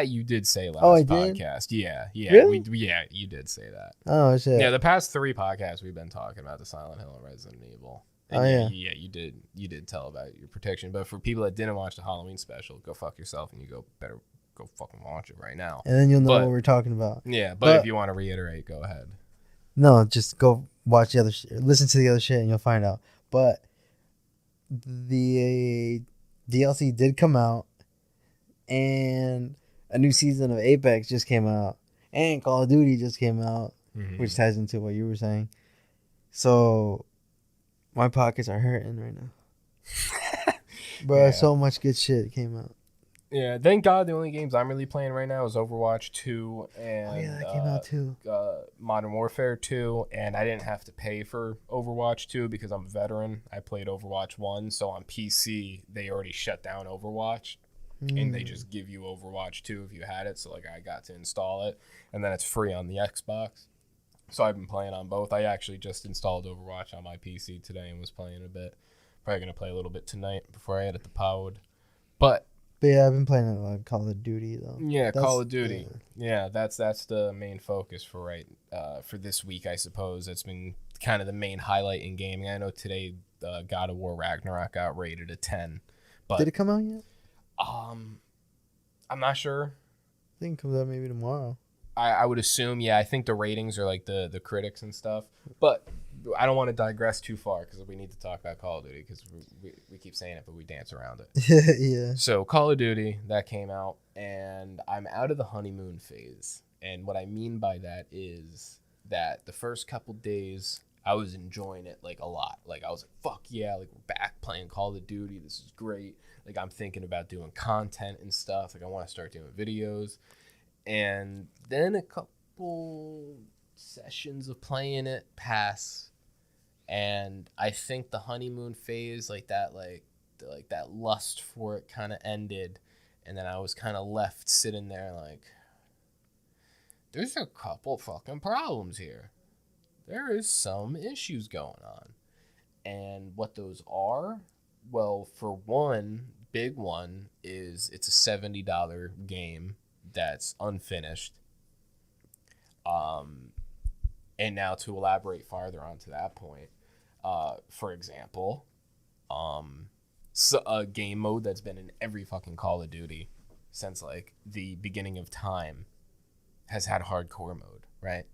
you did say last podcast. Yeah. Really? You did say that. Oh shit. Yeah, the past 3 podcasts we've been talking about the Silent Hill and Resident Evil. And you did tell about your prediction. But for people that didn't watch the Halloween special, go fuck yourself, and you better go fucking watch it right now. And then you'll know what we're talking about. Yeah, but if you want to reiterate, go ahead. No, just go watch the other listen to the other shit and you'll find out. But the DLC did come out, and a new season of Apex just came out, and Call of Duty just came out, which ties into what you were saying. So my pockets are hurting right now. Bro, so much good shit came out. Yeah, thank God the only games I'm really playing right now is Overwatch 2 and that came out too. Modern Warfare 2, and I didn't have to pay for Overwatch 2 because I'm a veteran. I played Overwatch 1, so on PC, they already shut down Overwatch, and they just give you Overwatch 2 if you had it, so I got to install it, and then it's free on the Xbox. So I've been playing on both. I actually just installed Overwatch on my PC today and was playing a bit. Probably going to play a little bit tonight before I edit the pod. But But yeah, I've been playing a lot of Call of Duty though. Yeah, Call of Duty. Yeah, that's the main focus for for this week, I suppose. That's been kind of the main highlight in gaming. I know today God of War Ragnarok got rated a 10. But did it come out yet? I'm not sure. I think it comes out maybe tomorrow. I would assume, yeah. I think the ratings are like the critics and stuff. But I don't want to digress too far because we need to talk about Call of Duty because we keep saying it, but we dance around it. Yeah. So Call of Duty, that came out, and I'm out of the honeymoon phase. And what I mean by that is that the first couple days, I was enjoying it like a lot. Like I was like, fuck yeah, like we're back playing Call of Duty. This is great. Like I'm thinking about doing content and stuff. Like I want to start doing videos. And then a couple sessions of playing it pass, and I think the honeymoon phase, like that lust for it kind of ended, and then I was kind of left sitting there like, there's a couple fucking problems here. There is some issues going on. And what those are, well, for one, big one is it's a $70 game that's unfinished. And now to elaborate farther onto that point, for example, so a game mode that's been in every fucking Call of Duty since like the beginning of time has had hardcore mode, right?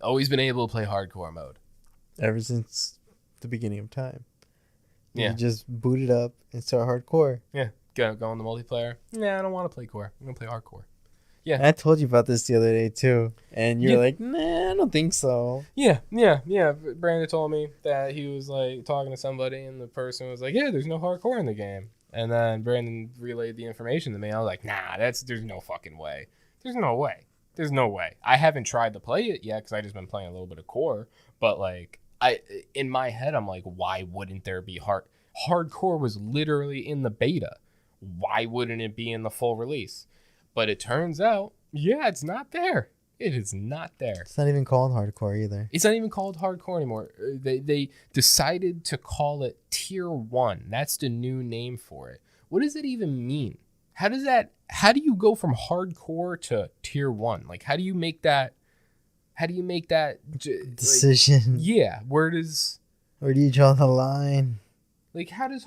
Always been able to play hardcore mode. Ever since the beginning of time. Yeah. You just boot it up and start hardcore. Yeah. Go on the multiplayer. Nah, I don't want to play core. I'm going to play hardcore. Yeah. I told you about this the other day too. And you're like, nah, I don't think so. Yeah. Brandon told me that he was like talking to somebody and the person was like, yeah, there's no hardcore in the game. And then Brandon relayed the information to me. I was like, nah, there's no fucking way. There's no way. I haven't tried to play it yet because I just been playing a little bit of core. But like, in my head, I'm like, why wouldn't there be hardcore was literally in the beta. Why wouldn't it be in the full release? But it turns out, yeah, it's not there. It is not there. It's not even called hardcore either. It's not even called hardcore anymore. They decided to call it Tier 1. That's the new name for it. What does it even mean? How do you go from hardcore to Tier 1? Like, how do you make that decision? Like, yeah, where do you draw the line? Like, how does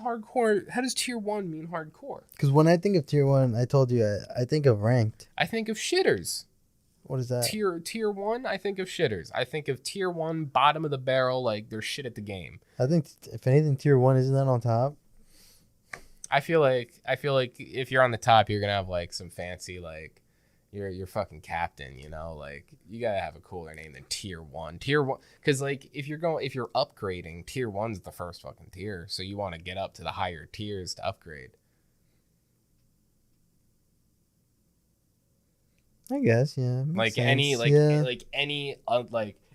Tier 1 mean hardcore? Because when I think of Tier 1, I told you, I think of ranked. I think of shitters. What is that? Tier 1, I think of shitters. I think of Tier 1, bottom of the barrel, like they're shit at the game. I think, if anything, Tier 1 isn't that on top? I feel like if you're on the top, you're going to have, like, some fancy, like, you're fucking captain, you know? Like, you got to have a cooler name than Tier 1. Tier 1, because, like, if you're upgrading, Tier 1's the first fucking tier, so you want to get up to the higher tiers to upgrade. I guess, yeah. Like sense.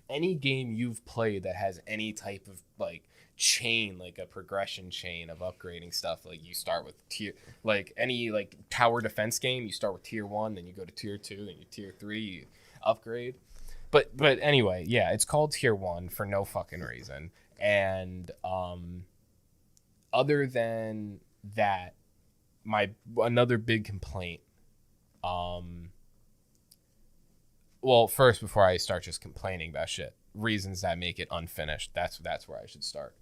Any game you've played that has any type of like chain, like a progression chain of upgrading stuff, like you start with any like tower defense game, you start with Tier 1, then you go to Tier 2, then you Tier 3, you upgrade. But anyway, yeah, it's called Tier 1 for no fucking reason. And other than that, another big complaint. Well, first, before I start just complaining about shit, reasons that make it unfinished. That's where I should start.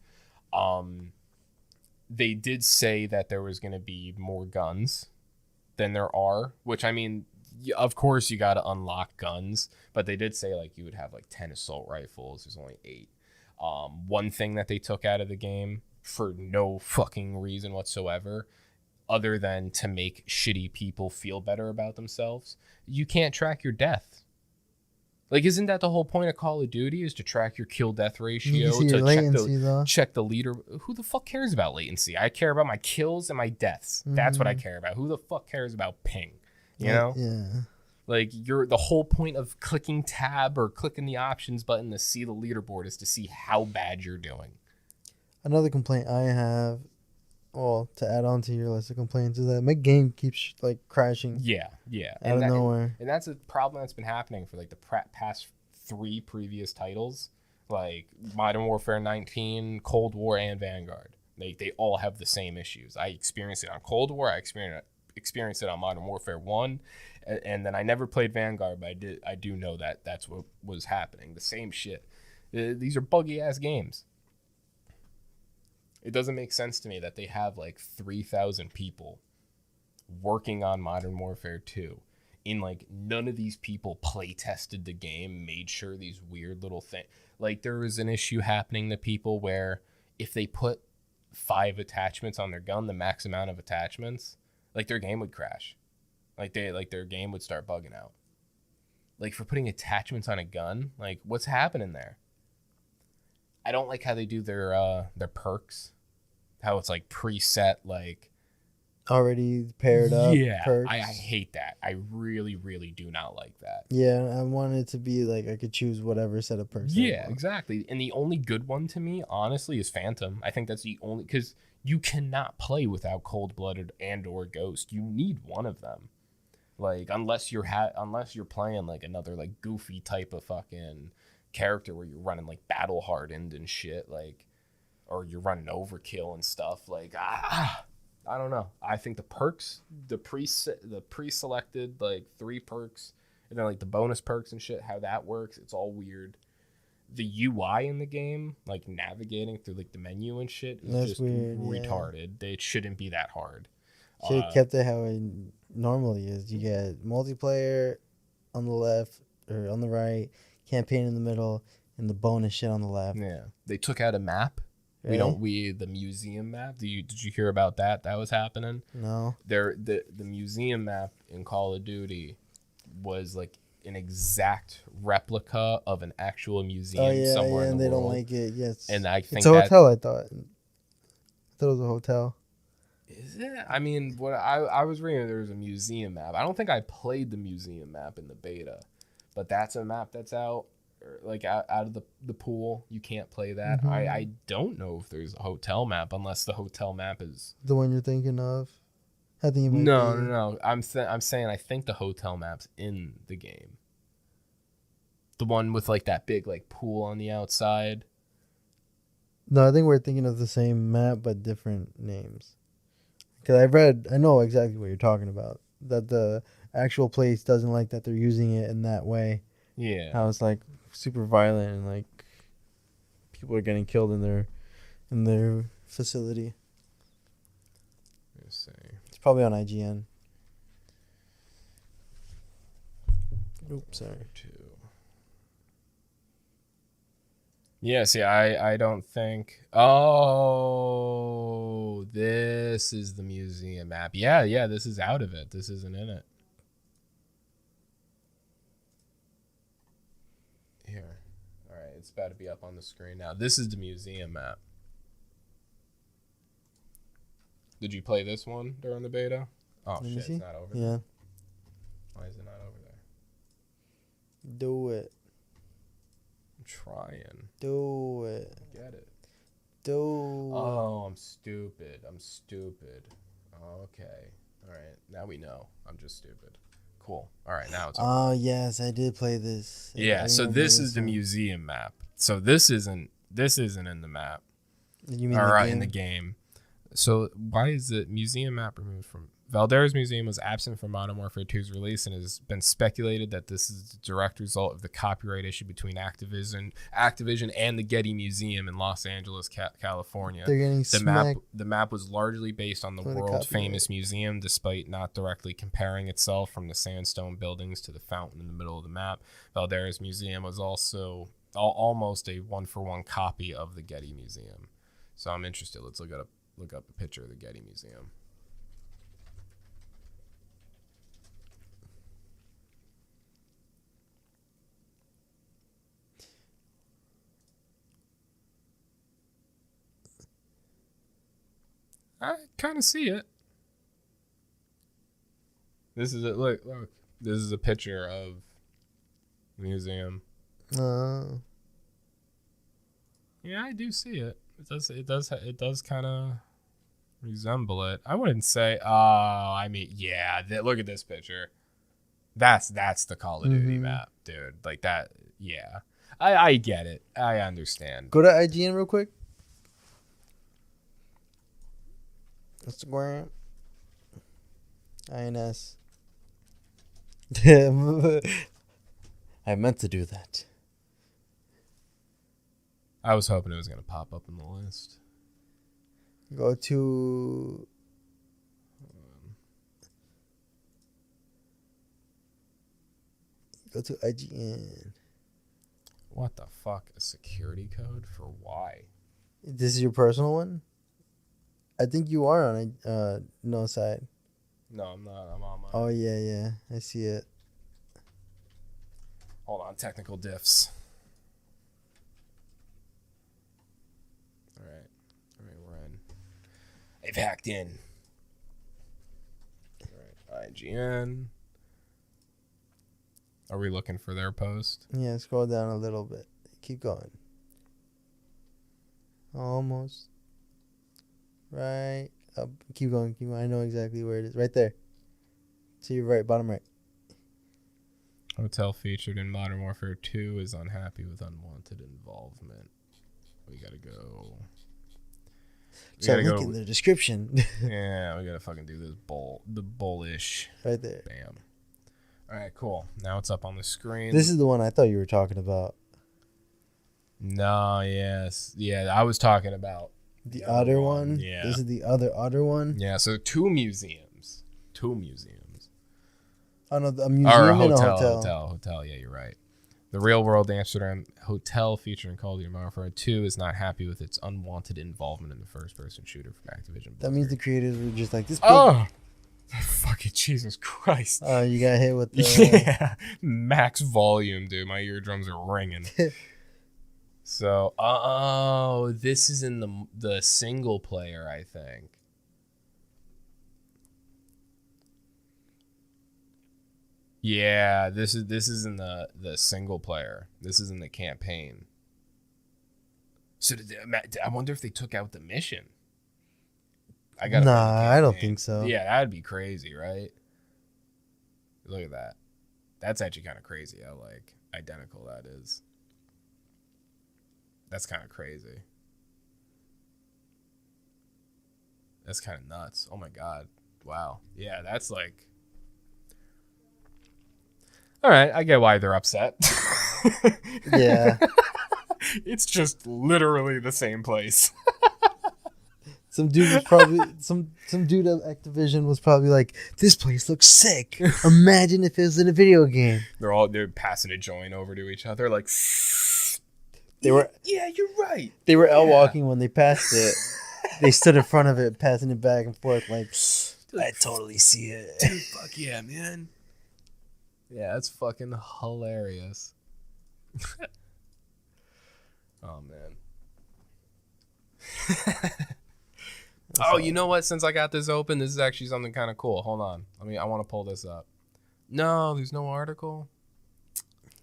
They did say that there was going to be more guns than there are, which, I mean, of course you got to unlock guns, but they did say like you would have like 10 assault rifles. There's only 8. One thing that they took out of the game for no fucking reason whatsoever, other than to make shitty people feel better about themselves, you can't track your death. Like, isn't that the whole point of Call of Duty, is to track your kill-death ratio, to check the leader? Who the fuck cares about latency? I care about my kills and my deaths. Mm-hmm. That's what I care about. Who the fuck cares about ping? You know? Yeah. Like, the whole point of clicking tab or clicking the options button to see the leaderboard is to see how bad you're doing. Another complaint I have, well, to add on to your list of complaints, is that my game keeps like crashing. Yeah. Out of nowhere. And that's a problem that's been happening for like the past 3 previous titles, like Modern Warfare 19, Cold War, and Vanguard. They all have the same issues. I experienced it on Cold War. I experienced it on Modern Warfare 1, and then I never played Vanguard, but I do know that that's what was happening. The same shit. These are buggy ass games. It doesn't make sense to me that they have like 3,000 people working on Modern Warfare 2. In like none of these people play tested the game, made sure these weird little things. Like there was an issue happening to people where if they put 5 attachments on their gun, the max amount of attachments, like their game would crash. Their game would start bugging out. Like for putting attachments on a gun, like what's happening there? I don't like how they do their perks. How it's like preset, like already paired up. Yeah, perks. I hate that. I really, really do not like that. Yeah, I want it to be like I could choose whatever set of perks. Yeah, exactly. And the only good one to me, honestly, is Phantom. I think that's the only, because you cannot play without Cold-Blooded and or Ghost. You need one of them. Like unless you're playing like another like goofy type of fucking character where you're running like battle hardened and shit, like, or you're running overkill and stuff. Like I don't know. I think the perks, the pre-selected like 3 perks, and then like the bonus perks and shit, how that works, it's all weird. The UI in the game, like navigating through like the menu and shit, is That's just weird, retarded. Yeah. It shouldn't be that hard. Should have kept it how it normally is. You get multiplayer on the left or on the right, campaign in the middle, and the bonus shit on the left. Yeah, they took out a map. Really? The museum map. Did you hear about that? That was happening. No. The museum map in Call of Duty was like an exact replica of an actual museum somewhere in the world. And they don't like it. Yes. And I think it's a hotel. I thought it was a hotel. Is it? I mean, what I was reading, there was a museum map. I don't think I played the museum map in the beta, but that's a map that's out. Like out of the pool, you can't play that. Mm-hmm. I don't know if there's a hotel map unless the hotel map is the one you're thinking of. I think no. I'm saying I think the hotel map's in the game. The one with like that big like pool on the outside. No, I think we're thinking of the same map but different names. Because I know exactly what you're talking about. That the actual place doesn't like that they're using it in that way. Yeah. How it's like super violent and like people are getting killed in their facility. Let's see. It's probably on IGN. Oops, sorry. Yeah, see, I don't think... Oh, this is the museum map. Yeah, this is out of it. This isn't in it. Here. All right, it's about to be up on the screen now. This is the museum map. Did you play this one during the beta? Oh, shit, it's not over there. Yeah. Why is it not over there? Do it. I'm trying. Do it. Get it. Oh, I'm stupid. Okay. All right. Now we know. I'm just stupid. Cool. All right. Now it's over. Oh, yes. I did play this. Yeah. So this is the museum map. So this isn't in the map. You mean in the game. So why is the museum map removed from... Valdera's Museum was absent from Modern Warfare 2's release, and it has been speculated that this is the direct result of the copyright issue between Activision and the Getty Museum in Los Angeles, California. They're getting smacked. The map was largely based on the world-famous museum, despite not directly comparing itself from the sandstone buildings to the fountain in the middle of the map. Valdera's Museum was also almost a one-for-one copy of the Getty Museum. So I'm interested. Let's look up a picture of the Getty Museum. I kind of see it. This is it. Look. This is a picture of the museum. Yeah, I do see it. It does kind of resemble it. I wouldn't say. Yeah. Look at this picture. That's the Call of Duty map, dude. Like that. Yeah. I get it. I understand. Go to IGN real quick. Instagram. INS. I meant to do that. I was hoping it was going to pop up in the list. Go to... Go to IGN. What the fuck? A security code for why? This is your personal one? I think you are on Noside. No, I'm not. I'm on my... Oh, yeah. I see it. Hold on. Technical diffs. All right, we're in. They've hacked in. All right, IGN. Are we looking for their post? Yeah, scroll down a little bit. Keep going. Almost. Right up. Keep going. I know exactly where it is. Right there. To your right, bottom right. Hotel featured in Modern Warfare 2 is unhappy with unwanted involvement. We gotta go. So link in the description. Yeah, we gotta fucking do this bullish. Right there. Bam. All right, cool. Now it's up on the screen. This is the one I thought you were talking about. No, yes. Yeah, I was talking about the other one? Yeah. This is the other one? Yeah, so two museums. Oh, no, a museum Or and a hotel. Yeah, you're right. The Real World Amsterdam Hotel featuring Call of Duty Modern Warfare 2 is not happy with its unwanted involvement in the first-person shooter from Activision. That means the creators were just like, this. Oh! Fucking Jesus Christ. Oh, you got hit with the... Yeah. Max volume, dude. My eardrums are ringing. So, this is in the single player, I think. Yeah, this is in the single player. This is in the campaign. So I wonder if they took out the mission. I don't think so. Yeah, that'd be crazy, right? Look at that. That's actually kind of crazy how identical that is. That's kind of crazy. That's kind of nuts. Oh my god. Wow. Yeah, that's all right, I get why they're upset. Yeah. It's just literally the same place. Some dude was probably some dude at Activision was probably like, this place looks sick. Imagine if it was in a video game. They're passing a joint over to each other Yeah, you're right. They were out walking when they passed it. They stood in front of it, passing it back and forth like, I totally see it. Dude, fuck yeah, man. Yeah, that's fucking hilarious. Oh, man. Oh, you know what? Since I got this open, this is actually something kind of cool. Hold on. I want to pull this up. No, there's no article.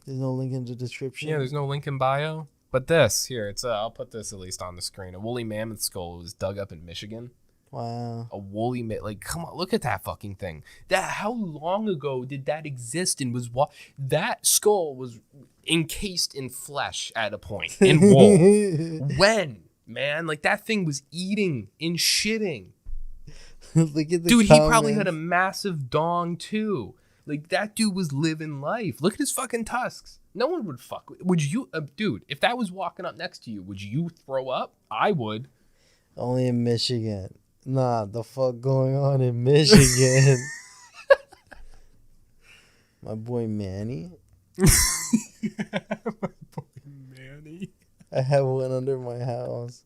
There's no link in the description. Yeah, there's no link in bio. But this, here, it's I'll put this at least on the screen. A woolly mammoth skull was dug up in Michigan. Wow. A woolly come on, look at that fucking thing. How long ago did that exist and was what? That skull was encased in flesh at a point, in wool. When, man? That thing was eating and shitting. Look at the dude, comments. He probably had a massive dong too. That dude was living life. Look at his fucking tusks. No one would fuck with. Would you, dude, if that was walking up next to you, would you throw up? I would. Only in Michigan. Nah, the fuck going on in Michigan? My boy Manny. My boy Manny. I have one under my house.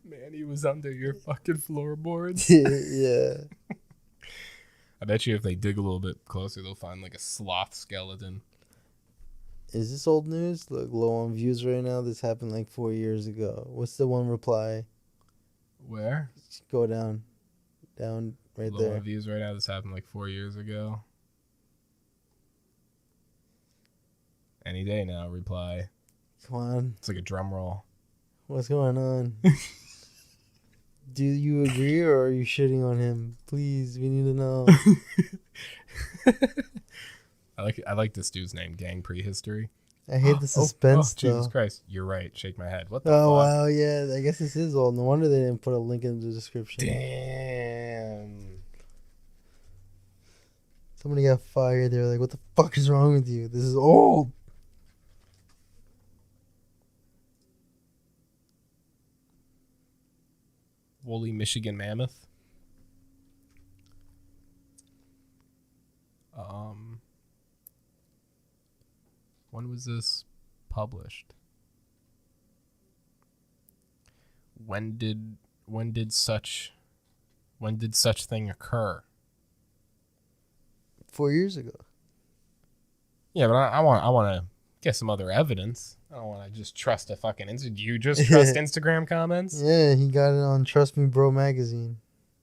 Manny was under your fucking floorboards. Yeah. I bet you if they dig a little bit closer, they'll find a sloth skeleton. Is this old news? Look, low on views right now. This happened 4 years ago. What's the one reply? Where? Just go down right low there. on views right now. This happened 4 years ago. Any day now. Reply. Come on. It's like a drum roll. What's going on? Do you agree or are you shitting on him? Please, we need to know. I like this dude's name, Gang Prehistory. I hate the suspense, though. Jesus Christ. You're right. Shake my head. What the Oh, fuck? wow, yeah. I guess this is old. No wonder they didn't put a link in the description. Damn. Somebody got fired. They were like, what the fuck is wrong with you? This is old. Woolly Michigan mammoth. When was this published? When did such thing occur? 4 years ago. Yeah, but I want to get some other evidence. I don't want to just trust a fucking Instagram. Do you just trust Instagram comments? Yeah, he got it on Trust Me Bro magazine.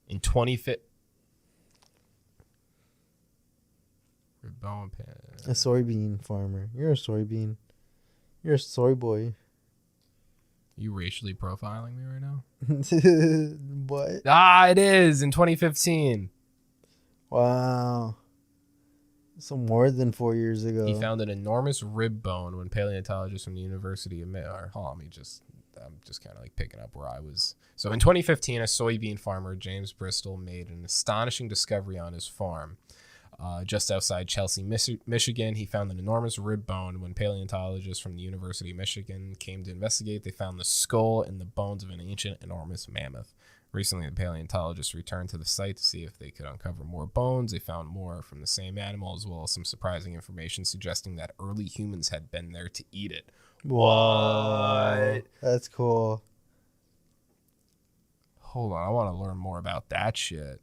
In 2015. Bone pan. A soybean farmer. You're a soybean. You're a soy boy. You racially profiling me right now? What? Ah, it is in 2015. Wow. So more than 4 years ago. He found an enormous rib bone when paleontologists from the University of I'm just kind of like picking up where I was. So in 2015, a soybean farmer, James Bristol, made an astonishing discovery on his farm. Just outside Chelsea, Michigan, he found an enormous rib bone. When paleontologists from the University of Michigan came to investigate, they found the skull and the bones of an ancient, enormous mammoth. Recently, the paleontologists returned to the site to see if they could uncover more bones. They found more from the same animal, as well as some surprising information suggesting that early humans had been there to eat it. What? That's cool. Hold on, I want to learn more about that shit.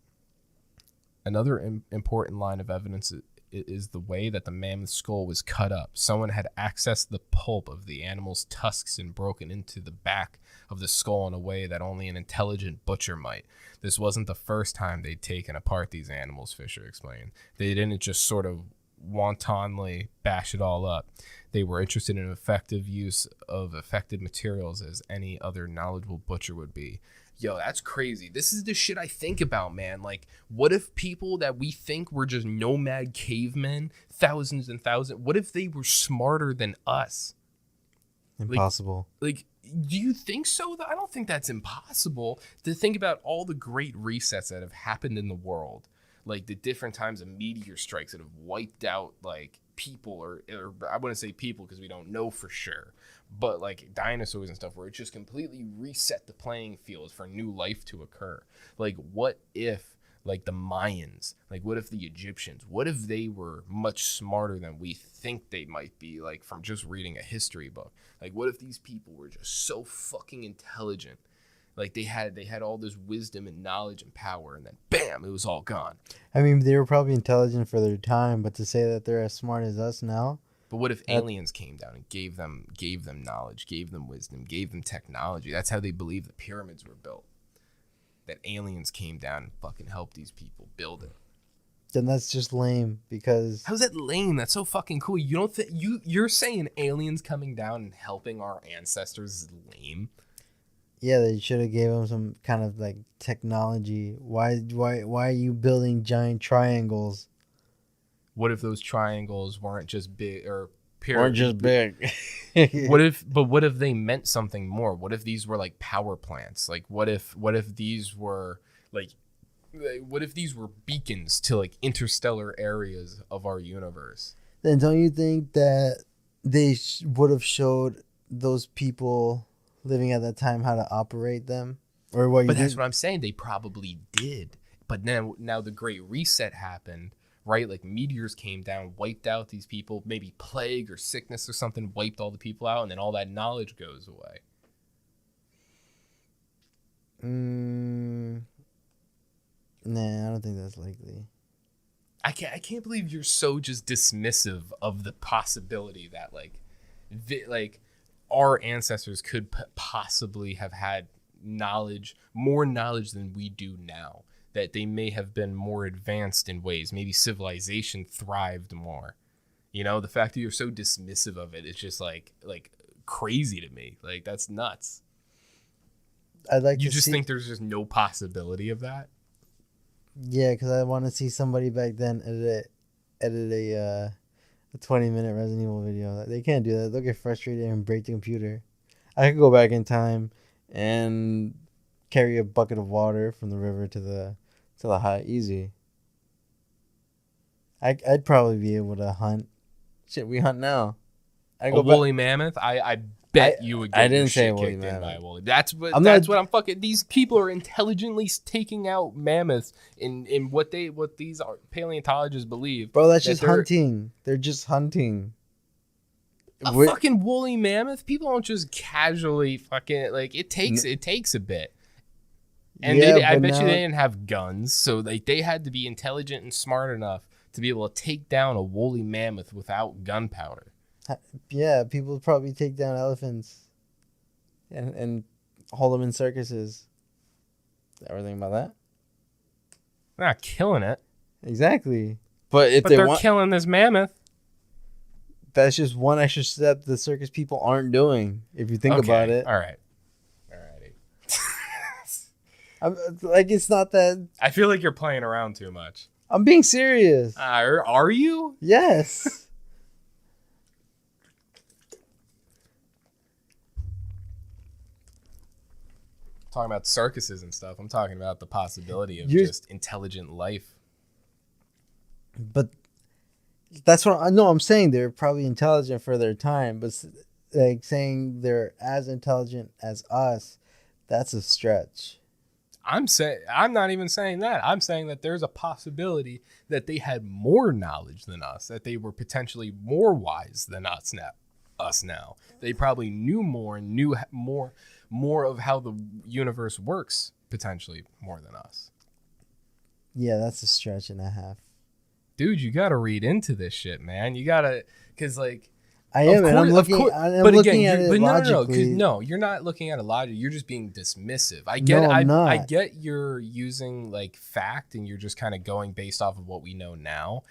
Another important line of evidence is the way that the mammoth skull was cut up. Someone had accessed the pulp of the animal's tusks and broken into the back of the skull in a way that only an intelligent butcher might. This wasn't the first time they'd taken apart these animals, Fisher explained. They didn't just sort of wantonly bash it all up. They were interested in effective use of affected materials as any other knowledgeable butcher would be. Yo, that's crazy. This is the shit I think about, man. Like, what if people that we think were just nomad cavemen, thousands and thousands, what if they were smarter than us? Impossible. Like, do you think so? I don't think that's impossible. To think about all the great resets that have happened in the world, like the different times of meteor strikes that have wiped out, like, people, or I wouldn't say people because we don't know for sure, but like dinosaurs and stuff, where it just completely reset the playing field for new life to occur. Like, what if, like, the Mayans, like, what if the Egyptians, what if they were much smarter than we think they might be, like, from just reading a history book? Like, what if these people were just so fucking intelligent? Like, they had all this wisdom and knowledge and power, and then bam, it was all gone. I mean, they were probably intelligent for their time, but to say that they're as smart as us now. But what if aliens came down and gave them knowledge, gave them wisdom, gave them technology? That's how they believe the pyramids were built. That aliens came down and fucking helped these people build it. Then that's just lame, because how's that lame? That's so fucking cool. You don't think you're saying aliens coming down and helping our ancestors is lame? Yeah, they should have gave them some kind of like technology. Why are you building giant triangles? What if those triangles weren't just big, or weren't just big? What if they meant something more? What if these were like power plants? Like, what if these were like, what if these were beacons to like interstellar areas of our universe? Then don't you think that they would have showed those people living at that time how to operate them? Or what? But that's what I'm saying. They probably did. But now the Great Reset happened, right? Like, meteors came down, wiped out these people. Maybe plague or sickness or something wiped all the people out, and then all that knowledge goes away. Nah, I don't think that's likely. I can't believe you're so just dismissive of the possibility that like our ancestors could possibly have had more knowledge than we do now, that they may have been more advanced in ways. Maybe civilization thrived more. You know, the fact that you're so dismissive of it is just like crazy to me. Like, that's nuts. You just think there's just no possibility of that? Yeah, because I want to see somebody back then edit a 20-minute Resident Evil video. They can't do that. They'll get frustrated and break the computer. I could go back in time and carry a bucket of water from the river to the hut. Easy. I'd probably be able to hunt. Shit, we hunt now. A woolly mammoth? I bet you would get your shit kicked in by a woolly. That's what I'm fucking. These people are intelligently taking out mammoths in what these paleontologists believe. Bro, that's just hunting. They're just hunting. Fucking woolly mammoth? People don't just casually fucking like it takes a bit. And yeah, I bet you they didn't have guns, so like they had to be intelligent and smart enough to be able to take down a woolly mammoth without gunpowder. Yeah, people probably take down elephants and hold them in circuses. Ever think about that? They're not killing it. Exactly. But they're killing this mammoth. That's just one extra step the circus people aren't doing, if you think about it. All right. Like, it's not that... I feel like you're playing around too much. I'm being serious. Are you? Yes. Talking about circuses and stuff. I'm talking about the possibility of just intelligent life. But that's what I know. I'm saying they're probably intelligent for their time, but like saying they're as intelligent as us, that's a stretch. I'm not even saying that. I'm saying that there's a possibility that they had more knowledge than us, that they were potentially more wise than us now. They probably knew more and knew more of how the universe works, potentially more than us. Yeah, that's a stretch and a half. Dude, you got to read into this shit, man. You got to, because like, I am, and I'm looking at it logically. No, you're not looking at it logically. You're just being dismissive. I get you're using like fact and you're just kind of going based off of what we know now.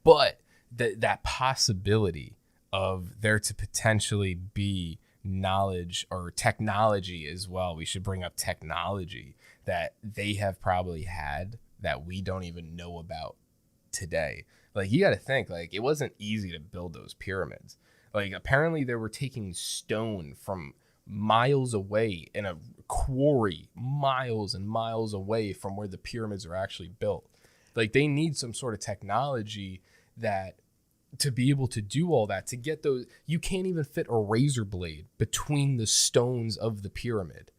But that possibility of there to potentially be knowledge or technology as well. We should bring up technology that they have probably had that we don't even know about today. Like, you got to think, like, it wasn't easy to build those pyramids. Like, apparently they were taking stone from miles away in a quarry, miles and miles away from where the pyramids are actually built. Like, they need some sort of technology that to be able to do all that, to get those. You can't even fit a razor blade between the stones of the pyramid.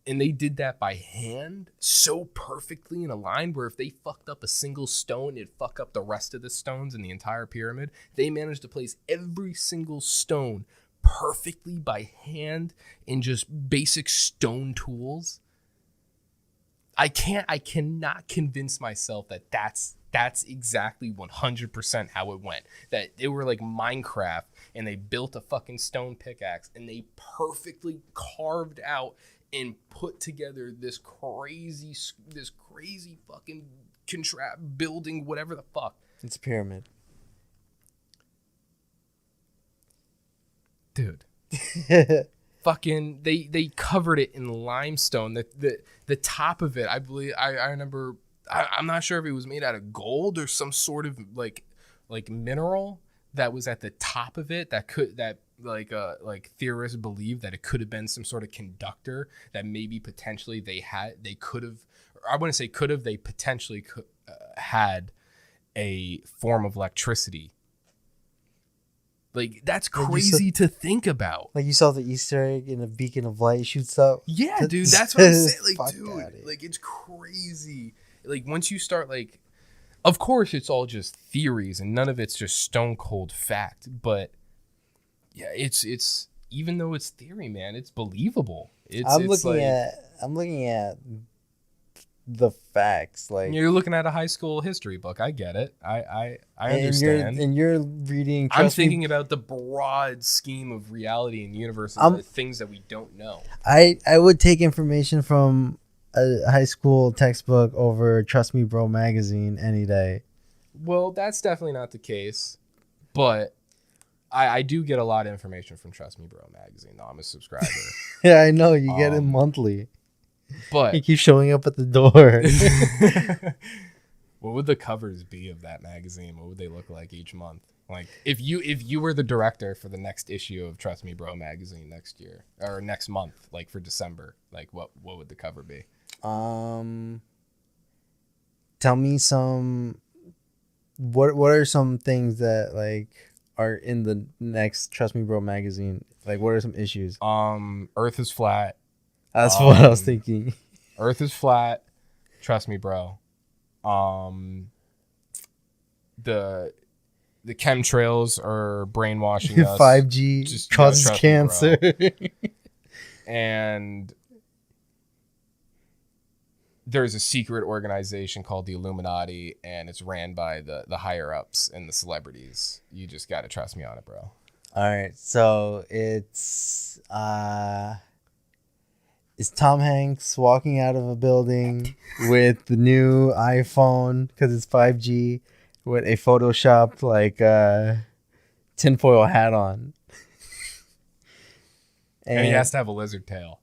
And they did that by hand so perfectly in a line where if they fucked up a single stone, it'd fuck up the rest of the stones in the entire pyramid. They managed to place every single stone perfectly by hand in just basic stone tools. I cannot convince myself that that's exactly 100% how it went. That they were like Minecraft and they built a fucking stone pickaxe and they perfectly carved out and put together this crazy fucking building, whatever the fuck. It's a pyramid. Dude. Fucking they covered it in limestone. The top of it, I believe, I remember, I'm not sure if it was made out of gold or some sort of like mineral that was at the top of it that theorists believe that it could have been some sort of conductor that maybe potentially they potentially had a form of electricity. Like, that's crazy to think about. Like, you saw the Easter egg and a beacon of light shoots up. Yeah, dude, that's what I'm saying. Like, dude, like, it's crazy. Like, once you start, like, of course it's all just theories and none of it's just stone cold fact, but yeah, it's even though it's theory, man, it's believable. I'm looking at the facts. Like, you're looking at a high school history book. I get it. I understand. And you're reading. I'm thinking about the broad scheme of reality and universe and the things that we don't know. I would take information from a high school textbook over Trust Me Bro magazine any day. Well, that's definitely not the case, but I do get a lot of information from Trust Me Bro magazine, though. I'm a subscriber. Yeah, I know. You get it monthly. But you keep showing up at the door. What would the covers be of that magazine? What would they look like each month? Like if you were the director for the next issue of Trust Me Bro magazine next year or next month, like for December, like what would the cover be? Tell me some. What are some things that like are in the next Trust Me Bro magazine? Like what are some issues? Earth is flat. That's what I was thinking. Earth is flat. Trust me, bro. The chemtrails are brainwashing us. 5G Just, causes trust me, cancer. And there's a secret organization called the Illuminati, and it's ran by the higher ups and the celebrities. You just gotta trust me on it, bro. All right, so it's Tom Hanks walking out of a building with the new iPhone because it's 5G with a photoshopped like tinfoil hat on. And he has to have a lizard tail.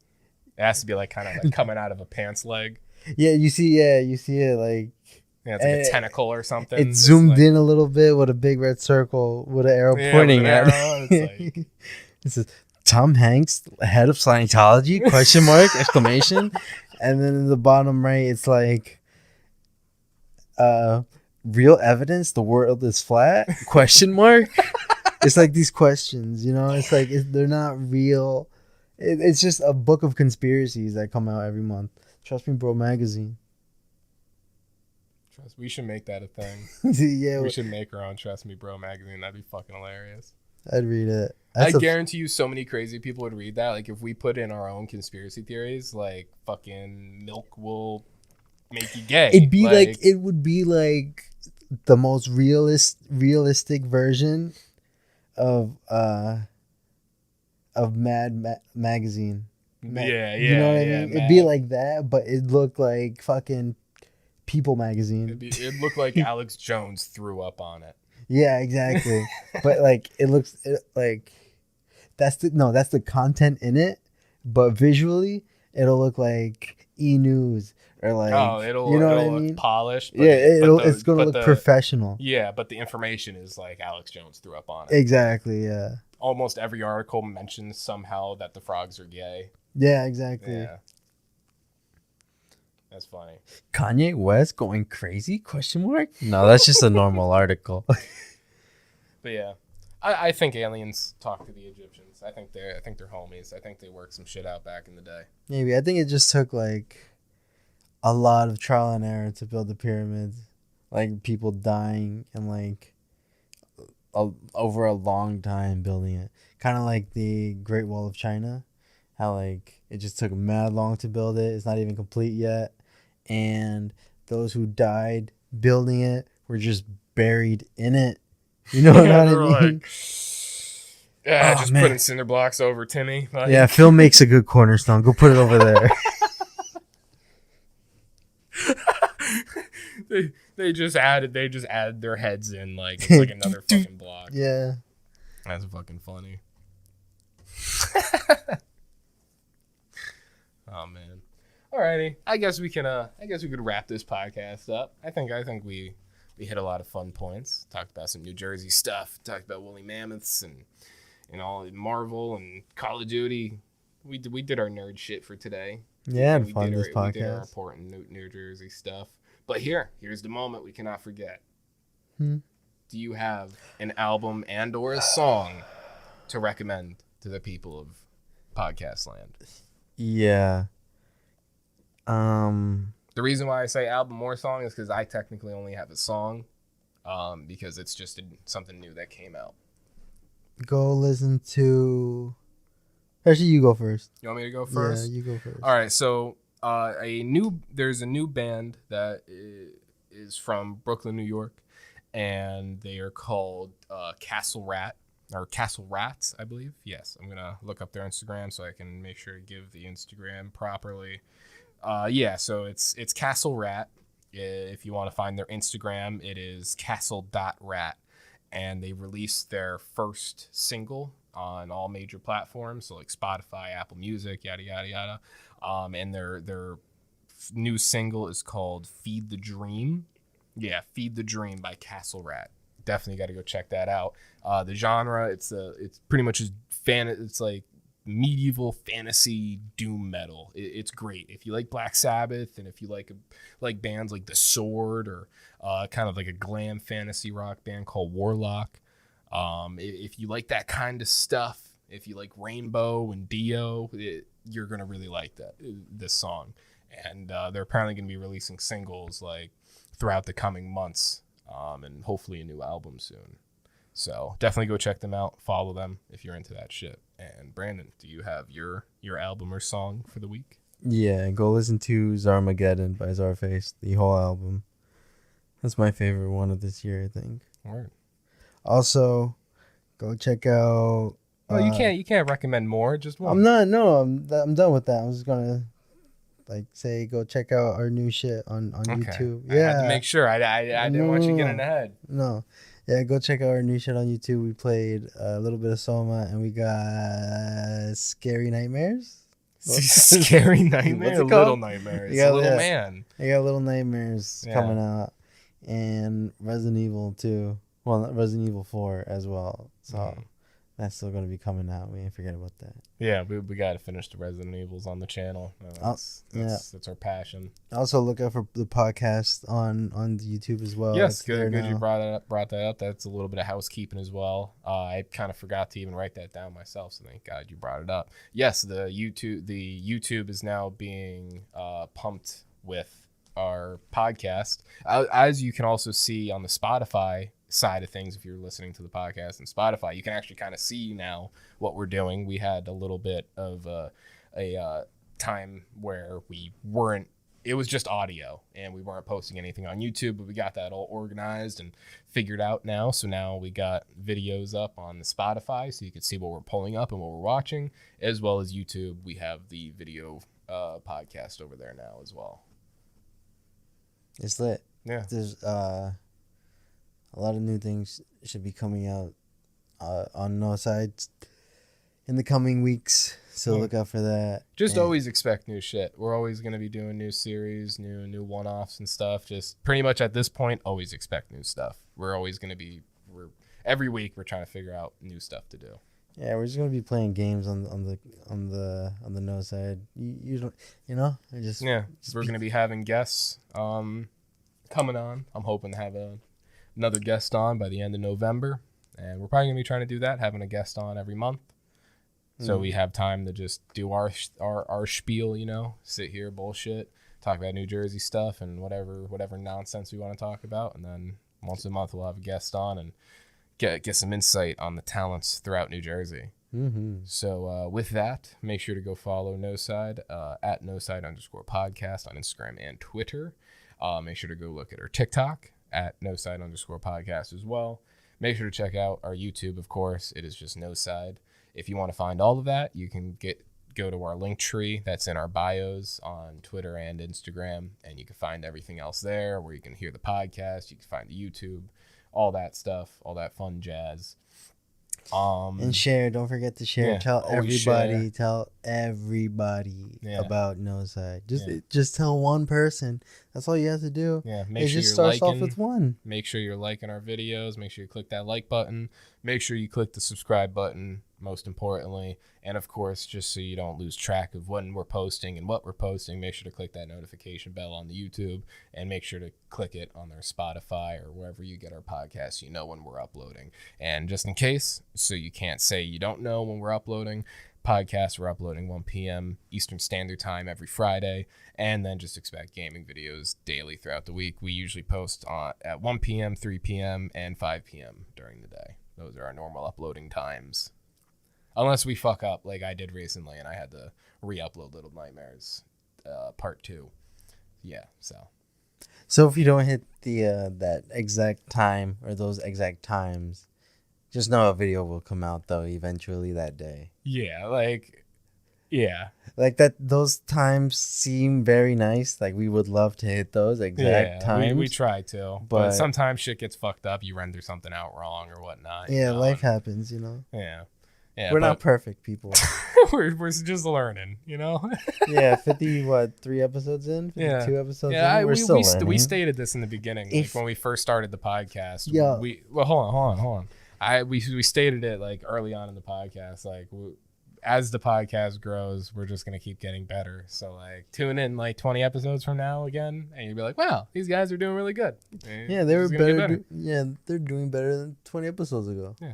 It has to be like kind of like coming out of a pants leg. Yeah, you see it like Yeah, it's like a tentacle or something. It zoomed in a little bit with a big red circle with an arrow pointing at it. It's like, It says Tom Hanks, head of Scientology? Question mark! Exclamation! And then in the bottom right, it's like, real evidence the world is flat? Question mark! It's like these questions, you know. It's like they're not real. It's just a book of conspiracies that come out every month. Trust Me Bro magazine. We should make that a thing. Yeah, We should make our own Trust Me Bro magazine. That'd be fucking hilarious. I'd read it. I guarantee you so many crazy people would read that. Like if we put in our own conspiracy theories, like fucking milk will make you gay. It'd be like it would be like the most realistic version of magazine. Yeah, You know what I yeah, mean? It'd be like that, but it looked like fucking People magazine. It looked like Alex Jones threw up on it. Yeah, exactly. But like like that's the content in it, but visually it'll look like E-News or like it'll you know it'll what I mean? look polished. Yeah, it's gonna look professional. Yeah, but the information is like Alex Jones threw up on it. Exactly. Yeah. Almost every article mentions somehow that the frogs are gay. Yeah. Exactly. Yeah. That's funny. Kanye West going crazy? Question mark? No, that's just a normal article. But yeah, I think aliens talk to the Egyptians. I think they're homies. I think they worked some shit out back in the day. Maybe. I think it just took like a lot of trial and error to build the pyramids. Like people dying and like over a long time building it. Kind of like the Great Wall of China. How like it just took mad long to build it. It's not even complete yet. And those who died building it were just buried in it. You know what I mean? Like, just putting cinder blocks over Timmy. Like. Yeah, Phil makes a good cornerstone. Go put it over there. they just added their heads in like it's like another fucking block. Yeah. That's fucking funny. Oh man. Alrighty. I guess we could wrap this podcast up. I think we hit a lot of fun points. Talked about some New Jersey stuff. Talked about woolly mammoths and all Marvel and Call of Duty. We did our nerd shit for today. Yeah, and fun this podcast. We did our important New Jersey stuff. But here's the moment we cannot forget. Do you have an album and or a song to recommend to the people of podcast land? Yeah. The reason why I say album or song is because I technically only have a song, because it's just something new that came out. Go listen to. Actually, you go first. You want me to go first? Yeah, you go first. All right. So, there's a new band that is from Brooklyn, New York, and they are called Castle Rat or Castle Rats, I believe. Yes, I'm gonna look up their Instagram so I can make sure to give the Instagram properly. So it's Castle Rat. If you want to find their Instagram, it is castle.rat. And they released their first single on all major platforms, so like Spotify, Apple Music, yada, yada, yada. And their new single is called Feed the Dream. Yeah, Feed the Dream by Castle Rat. definitely got to go check that out. The genre, it's pretty much it's like medieval fantasy doom metal. It's great if you like Black Sabbath, and if you like bands like The Sword, or kind of like a glam fantasy rock band called Warlock. If you like that kind of stuff, if you like Rainbow and Dio, you're gonna really like this song. And they're apparently gonna be releasing singles like throughout the coming months, and hopefully a new album soon. So definitely go check them out. Follow them if you're into that shit. And Brandon, do you have your album or song for the week? Yeah, go listen to Czarmegeddon by Czarface, the whole album. That's my favorite one of this year, I think. All right. Also, go check out. Oh, you can't recommend more. Just one. I'm not. No, I'm done with that. I'm just gonna say go check out our new shit on YouTube. Yeah, I had to make sure. I didn't want you getting ahead. No. Yeah, go check out our new shit on YouTube. We played a little bit of Soma, and we got Scary Nightmares. Scary Nightmares? Little Nightmares. Man. I got Little Nightmares coming out. And Resident Evil 2. Well, Resident Evil 4 as well. So that's still going to be coming out. We ain't forget about that. Yeah, we got to finish the Resident Evils on the channel. That's our passion. Also, look out for the podcast on YouTube as well. Yes, good you brought that up. That's a little bit of housekeeping as well. I kind of forgot to even write that down myself, so thank God you brought it up. Yes, the YouTube is now being pumped with our podcast. As you can also see on the Spotify side of things, if you're listening to the podcast and Spotify, you can actually kind of see now what we're doing. We had a little bit of a time where it was just audio and we weren't posting anything on YouTube, but we got that all organized and figured out now. So now we got videos up on the Spotify, so you can see what we're pulling up and what we're watching, as well as YouTube. We have the video podcast over there now as well. It's lit. Yeah. There's a lot of new things should be coming out on Noside in the coming weeks, so look out for that. Just always expect new shit. We're always going to be doing new series, new one-offs and stuff. Just pretty much at this point, always expect new stuff. We're always going to be every week we're trying to figure out new stuff to do. Yeah, we're just gonna be playing games on the Noside. We're gonna be having guests coming on. I'm hoping to have another guest on by the end of November, and we're probably gonna be trying to do that, having a guest on every month, so we have time to just do our spiel, sit here, bullshit, talk about New Jersey stuff and whatever nonsense we want to talk about, and then once a month we'll have a guest on and get some insight on the talents throughout New Jersey. Mm-hmm. So with that, make sure to go follow Noside at Noside_podcast on Instagram and Twitter. Make sure to go look at our TikTok at Noside_podcast as well. Make sure to check out our YouTube, of course. It is just Noside. If you want to find all of that, you can go to our link tree that's in our bios on Twitter and Instagram, and you can find everything else there, where you can hear the podcast, you can find the YouTube, all that stuff, all that fun jazz. And share. Don't forget to share. Yeah, tell everybody. share. Tell everybody Yeah. about Noside. Just tell one person. That's all you have to do. Yeah, It just starts off with one. Make sure you're liking our videos. Make sure you click that like button. Make sure you click the subscribe button, most importantly. And of course, just so you don't lose track of when we're posting and what we're posting, make sure to click that notification bell on the YouTube, and make sure to click it on their Spotify or wherever you get our podcasts, when we're uploading. And just in case, so you can't say you don't know when we're uploading, podcasts we're uploading 1 p.m. Eastern Standard Time every Friday, and then just expect gaming videos daily throughout the week. We usually post at 1 p.m., 3 p.m., and 5 p.m. during the day. Those are our normal uploading times. Unless we fuck up like I did recently and I had to re-upload Little Nightmares Part 2. Yeah, so. So if you don't hit the that exact time or those exact times, just know a video will come out though eventually that day. Yeah, like that. Those times seem very nice. Like we would love to hit those exact times. We try to, but sometimes shit gets fucked up. You render something out wrong or whatnot. Yeah, life happens, Yeah. Yeah, we're not perfect people. we're just learning, you know. Yeah, 3 episodes in, 52 episodes in. We're still learning. We stated this in the beginning, like when we first started the podcast. Yeah. Hold on. We stated it like early on in the podcast, like as the podcast grows, we're just gonna keep getting better. So like tune in like 20 episodes from now again, and you'll be like, wow, these guys are doing really good. Yeah, they were better. They're doing better than 20 episodes ago. Yeah.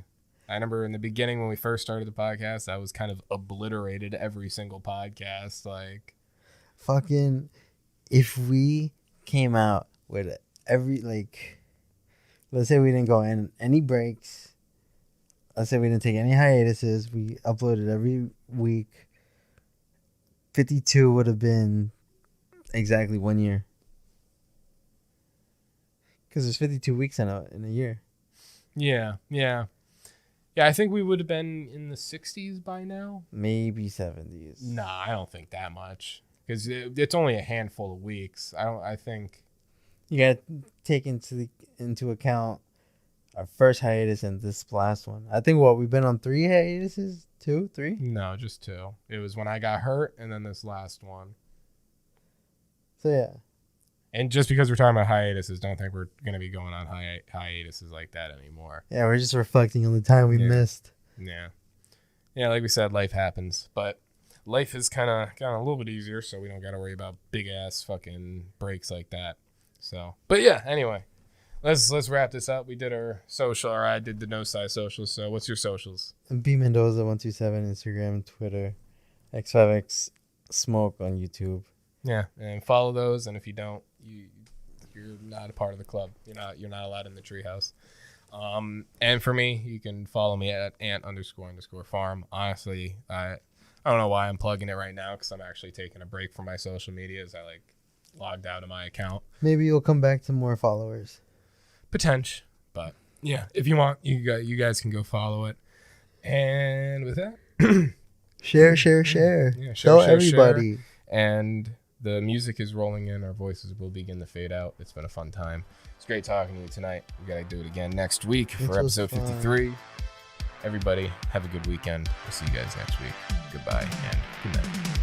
I remember in the beginning when we first started the podcast, I was kind of obliterated every single podcast. Like, fucking, if we came out with let's say we didn't go in any breaks. Let's say we didn't take any hiatuses. We uploaded every week. 52 would have been exactly 1 year. Because there's 52 weeks in a year. Yeah. Yeah, I think we would have been in the 60s by now. Maybe 70s. Nah, I don't think that much. Because it's only a handful of weeks. I think... You got to take into account our first hiatus and this last one. I think, we've been on 3 hiatuses? 2? 3? No, just 2. It was when I got hurt and then this last one. So, yeah. And just because we're talking about hiatuses, don't think we're going to be going on hiatuses like that anymore. Yeah, we're just reflecting on the time we missed. Yeah. Yeah, like we said, life happens. But life has kind of gotten a little bit easier, so we don't got to worry about big-ass fucking breaks like that. So, but yeah, anyway. Let's wrap this up. We did our social, or I did the Noside socials. So what's your socials? B Mendoza 127 Instagram, Twitter, X5X Smoke on YouTube. Yeah, and follow those. And if you don't, you're not a part of the club. You're not allowed in the treehouse. And for me, you can follow me at ant__farm. Honestly, I don't know why I'm plugging it right now because I'm actually taking a break from my social medias. I logged out of my account. Maybe you'll come back to more followers. Potential, but yeah, if you want, you guys can go follow it. And with that, share. Yeah, Tell everybody. Share. And the music is rolling in. Our voices will begin to fade out. It's been a fun time. It's great talking to you tonight. We got to do it again next week for episode 53. Everybody, have a good weekend. We'll see you guys next week. Goodbye and good night.